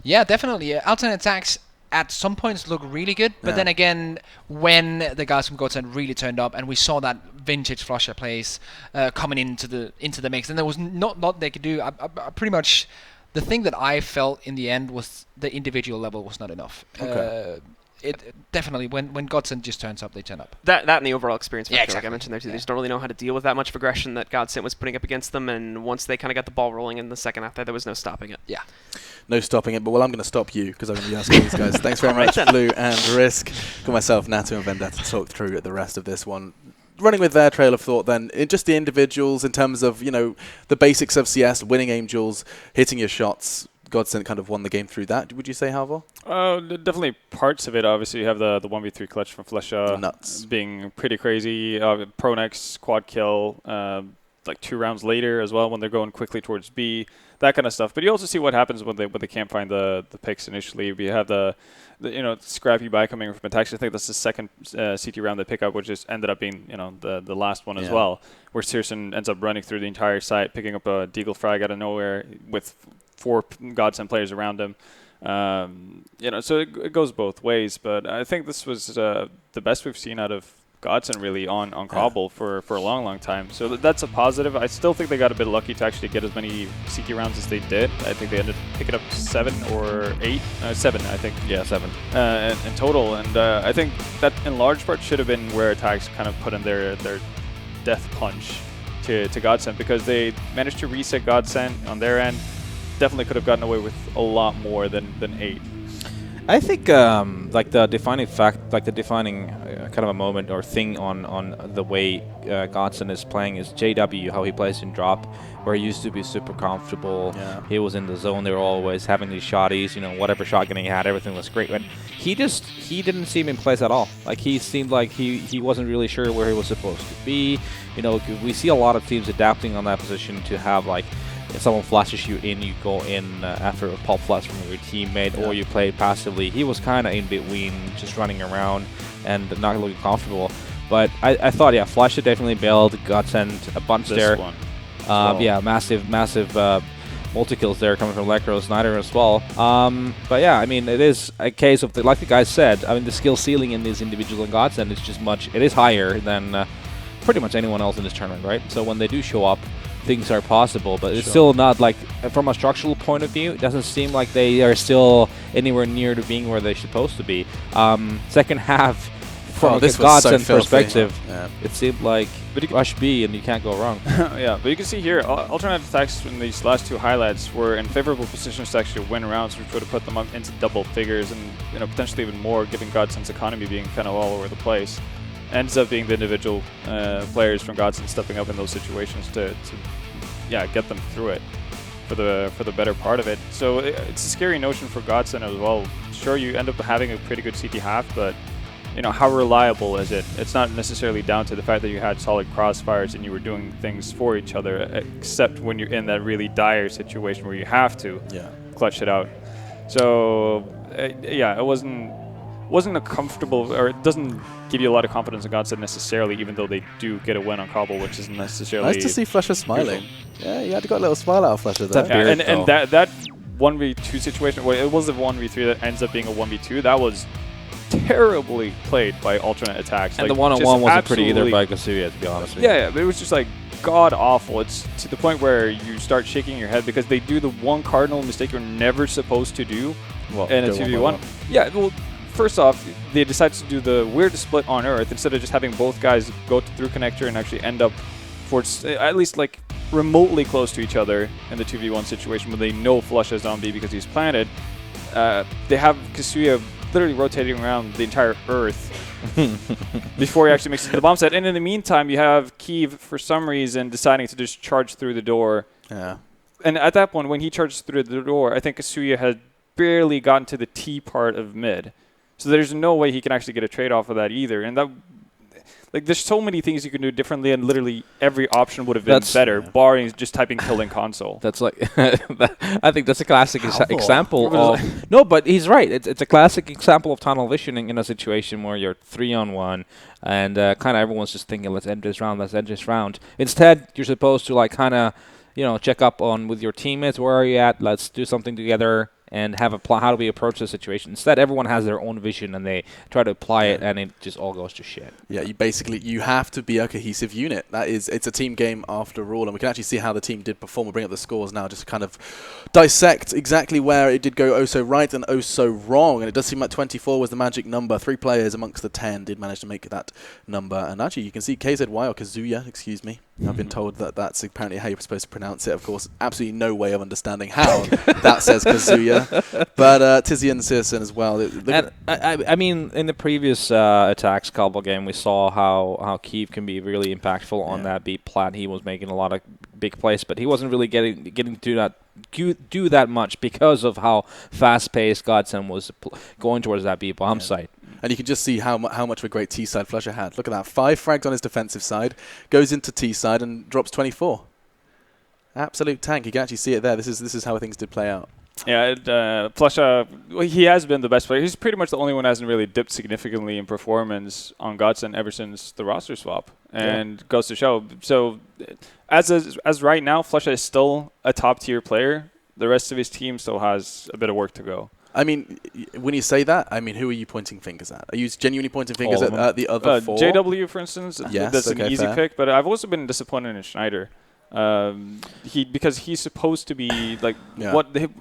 Yeah, definitely. Alternate Attacks at some points look really good, but then again, when the guys from Godsent really turned up, and we saw that vintage Flusha plays coming into the mix, and there was not a lot they could do. I pretty much, the thing that I felt in the end was the individual level was not enough. Okay. it definitely when Godsent just turns up, they turn up. That and the overall experience factor, exactly. like I mentioned there too. They just don't really know how to deal with that much of aggression that Godsent was putting up against them, and once they kind of got the ball rolling in the second half there was no stopping it. Yeah. No stopping it, but I'm going to stop you because I'm going to be asking these guys. Thanks very much, Blue and Risk. Got myself, Natu, and Vendetta to talk through the rest of this one. Running with their trail of thought then, just the individuals in terms of, the basics of CS, winning aim duels, hitting your shots. Godsent kind of won the game through that, would you say, Halvor? Definitely parts of it. Obviously, you have the 1v3 clutch from Flesha Nuts. Being pretty crazy. Pronex quad kill, like 2 rounds later as well when they're going quickly towards B, that kind of stuff. But you also see what happens when they can't find the picks initially. We have the scrappy buy coming from Attax. I think that's the second CT round they pick up, which just ended up being the last one as well, where Searson ends up running through the entire site, picking up a Deagle frag out of nowhere with 4 Godsent players around him. So it goes both ways. But I think this was the best we've seen out of Godsent really on Cobble for a long time. So that's a positive. I still think they got a bit lucky to actually get as many CT rounds as they did. I think they ended up picking up 7 or 8. 7, I think. Yeah, 7. In total. And I think that in large part should have been where Attax kind of put in their death punch to Godsent, because they managed to reset Godsent on their end. Definitely could have gotten away with a lot more than 8. I think the defining kind of a moment or thing on the way Godsent is playing is JW, how he plays in drop, where he used to be super comfortable. Yeah. He was in the zone. They were always having these shotties. Whatever shotgun he had, everything was great. But he didn't seem in place at all. Like, he seemed like he wasn't really sure where he was supposed to be. We see a lot of teams adapting on that position to have, like, if someone flashes you in, you go in after a pulp flash from your teammate, or you play passively. He was kind of in between, just running around and not looking comfortable. But I thought, Flasha definitely bailed. Godsent a bunch This there. one. Yeah, massive multi-kills there coming from Lekro, Snyder as well. But yeah, I mean, it is a case of, like the guys said, I mean, the skill ceiling in these individual Godsent is just it is higher than pretty much anyone else in this tournament, right? So when they do show up, things are possible, but it's still not, like, from a structural point of view, it doesn't seem like they are still anywhere near to being where they're supposed to be. Second half, from a Godsent perspective, it seemed like rush B and you can't go wrong. Yeah, but you can see here, alternate attacks in these last 2 highlights were in favorable positions to actually win rounds, which would have put them up into double figures and potentially even more, given Godsent's economy being kind of all over the place. Ends up being the individual players from Godsent stepping up in those situations to get them through it for the better part of it. So it's a scary notion for Godsent as well. Sure, you end up having a pretty good CT half, but how reliable is it? It's not necessarily down to the fact that you had solid crossfires and you were doing things for each other, except when you're in that really dire situation where you have to clutch it out. So it wasn't a comfortable, or it doesn't give you a lot of confidence in Godsent necessarily, even though they do get a win on Cobble, which isn't necessarily nice to see Flesha smiling. Yeah, you had to got a little smile out of Flesha there. And that 1v2 situation, well, it was a 1v3 that ends up being a 1v2, that was terribly played by alternate attacks. And like, the one-on-one wasn't pretty either by Kasuya, to be honest with you. Yeah, but it was just like god awful. It's to the point where you start shaking your head because they do the one cardinal mistake you're never supposed to do in a 2v1. Yeah, well, first off, they decided to do the weird split on Earth instead of just having both guys go through connector and actually end up for at least like remotely close to each other in the 2v1 situation when they know Flush is on B because he's planted. They have Kasuya literally rotating around the entire Earth before he actually makes it to the bomb set. And in the meantime, you have Kiev, for some reason, deciding to just charge through the door. Yeah. And at that point, when he charged through the door, I think Kasuya had barely gotten to the T part of mid. So there's no way he can actually get a trade off of that either. And that, like, there's so many things you can do differently, and literally every option would have been better, barring just typing kill in console. That's like, I think that's a classic example of. No, but he's right. It's a classic example of tunnel visioning in a situation where you're 3-on-1, and kind of everyone's just thinking, let's end this round. Instead, you're supposed to, like, kind of, check up on with your teammates. Where are you at? Let's do something together. and have how do we approach the situation. Instead, everyone has their own vision and they try to apply it, and it just all goes to shit. Yeah, you have to be a cohesive unit. It's a team game after all, and we can actually see how the team did perform. We'll bring up the scores now, just to kind of dissect exactly where it did go oh so right and oh so wrong. And it does seem like 24 was the magic number. 3 players amongst the 10 did manage to make that number. And actually, you can see KZY, or Kazuya, excuse me. I've been told that that's apparently how you're supposed to pronounce it. Of course, absolutely no way of understanding how that says Kazuya. But Tizian Searson as well. And I mean, in the previous Attax Cobble game, we saw how Keeve can be really impactful on that B plat. He was making a lot of big plays, but he wasn't really getting to do that much because of how fast-paced Godsent was going towards that B bomb site. And you can just see how much of a great T-side Flusher had. Look at that. 5 frags on his defensive side, goes into T-side and drops 24. Absolute tank. You can actually see it there. This is how things did play out. Yeah, Flusher, he has been the best player. He's pretty much the only one who hasn't really dipped significantly in performance on Godsent ever since the roster swap. And goes to show. So as right now, Flusher is still a top-tier player. The rest of his team still has a bit of work to go. I mean, when you say that, I mean, who are you pointing fingers at? Are you genuinely pointing fingers at the other 4? JW, for instance, yes, that's an easy pick. But I've also been disappointed in Schneider. Because he's supposed to be like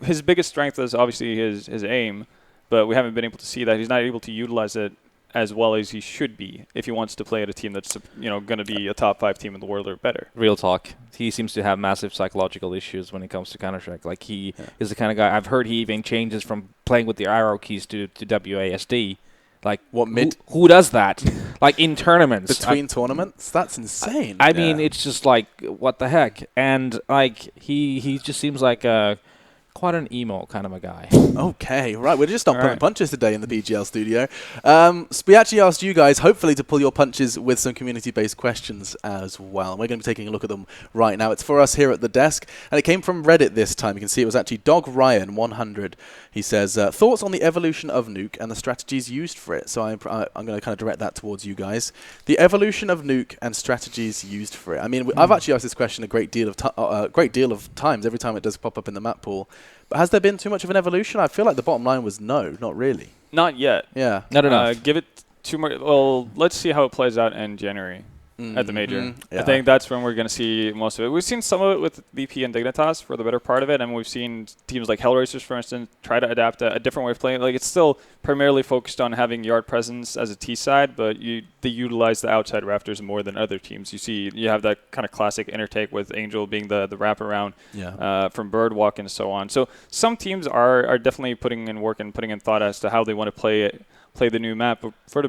his biggest strength is obviously his aim, but we haven't been able to see that. He's not able to utilize it as well as he should be if he wants to play at a team that's going to be a top 5 team in the world or better. Real talk. He seems to have massive psychological issues when it comes to Counter-Strike. Like he is the kind of guy. I've heard he even changes from playing with the arrow keys to WASD. Like what mid? Who does that? Like in tournaments. Between tournaments? That's insane. I mean, it's just like, what the heck? And like he just seems like quite an emo kind of a guy. Okay, right. We're just not pulling punches today in the BGL studio. We actually asked you guys, hopefully, to pull your punches with some community-based questions as well. And we're going to be taking a look at them right now. It's for us here at the desk, and it came from Reddit this time. You can see it was actually Dog Ryan 100. He says, thoughts on the evolution of Nuke and the strategies used for it. So I'm going to kind of direct that towards you guys. The evolution of Nuke and strategies used for it. I mean, I've actually asked this question a great deal of times, every time it does pop up in the map pool. But has there been too much of an evolution? I feel like the bottom line was no, not really. Not yet. Yeah. Not enough. Give it 2 more. Well, let's see how it plays out in January at the major. Yeah. I think that's when we're going to see most of it. We've seen some of it with VP and Dignitas for the better part of it, and we've seen teams like Hellraisers, for instance, try to adapt a different way of playing. Like, it's still primarily focused on having yard presence as a T side, but they utilize the outside rafters more than other teams. You have that kind of classic intertake with Angel being the wraparound from Birdwalk and so on. So some teams are definitely putting in work and putting in thought as to how they want to play the new map. But for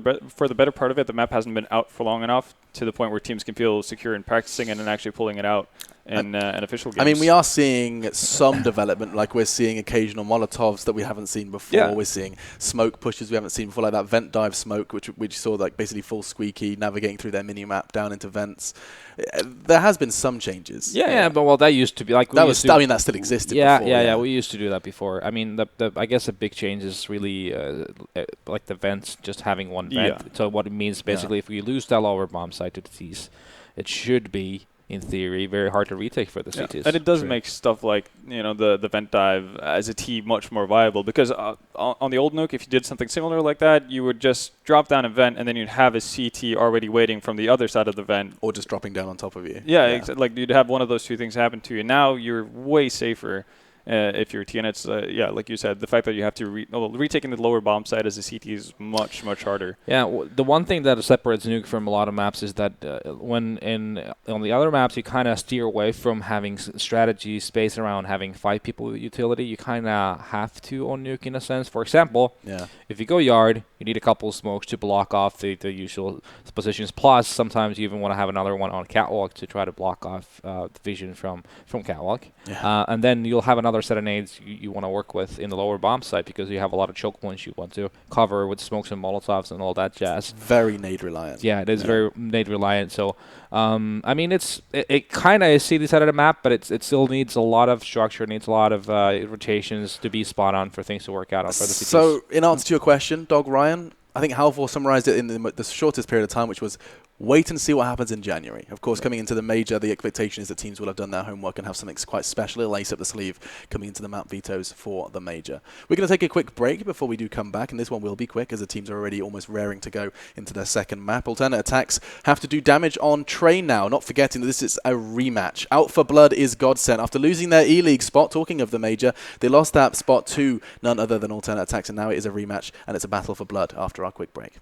the better part of it, the map hasn't been out for long enough to the point where teams can feel secure in practicing and then actually pulling it out in official games. I mean, we are seeing some development, like we're seeing occasional Molotovs that we haven't seen before. Yeah. We're seeing smoke pushes we haven't seen before, like that vent dive smoke, which we saw like basically full squeaky, navigating through their mini-map down into vents. There has been some changes. Yeah, but that used to be like that still existed before. Yeah, we used to do that before. I mean, I guess the big change is really like the vents just having one vent. Yeah. So what it means basically, if we lose that lower bomb site to the T's, it should be, in theory, very hard to retake for the CTs. And it does make stuff like the vent dive as a T much more viable, because on the old Nuke, if you did something similar like that, you would just drop down a vent and then you'd have a CT already waiting from the other side of the vent, or just dropping down on top of you. Like you'd have one of those two things happen to you. Now you're way safer. If you're T, and it's like you said, the fact that you have to retaking the lower bomb side as a CT is much harder. Yeah, the one thing that separates Nuke from a lot of maps is that on the other maps you kind of steer away from having strategy space around having 5 people with utility. You kind of have to on Nuke in a sense. For example, if you go yard, you need a couple of smokes to block off the usual positions. Plus, sometimes you even want to have another one on catwalk to try to block off the vision from catwalk. And then you'll have another set of nades you want to work with in the lower bomb site, because you have a lot of choke points you want to cover with smokes and molotovs and all that jazz. Very nade reliant. Yeah, it is very nade reliant. So, I mean, it kind of is CD side of the map, but it still needs a lot of structure, needs a lot of rotations to be spot on for things to work out for the CTs. So, in answer to your question, Dog Ryan, I think Halvor summarized it in the shortest period of time, which was wait and see what happens in January. Of course, coming into the major, the expectation is that teams will have done their homework and have something quite special, a lace up the sleeve, coming into the Mount Vetoes for the major. We're going to take a quick break before we do come back, and this one will be quick as the teams are already almost raring to go into their second map. Alternate Attacks have to do damage on Train now, not forgetting that this is a rematch. Out for blood is Godsent. After losing their E-League spot, talking of the major, they lost that spot to none other than Alternate Attacks, and now it is a rematch, and it's a battle for blood after our quick break.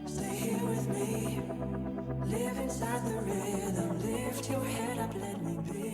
Stay here with me, live inside the rhythm, lift your head up, let me be.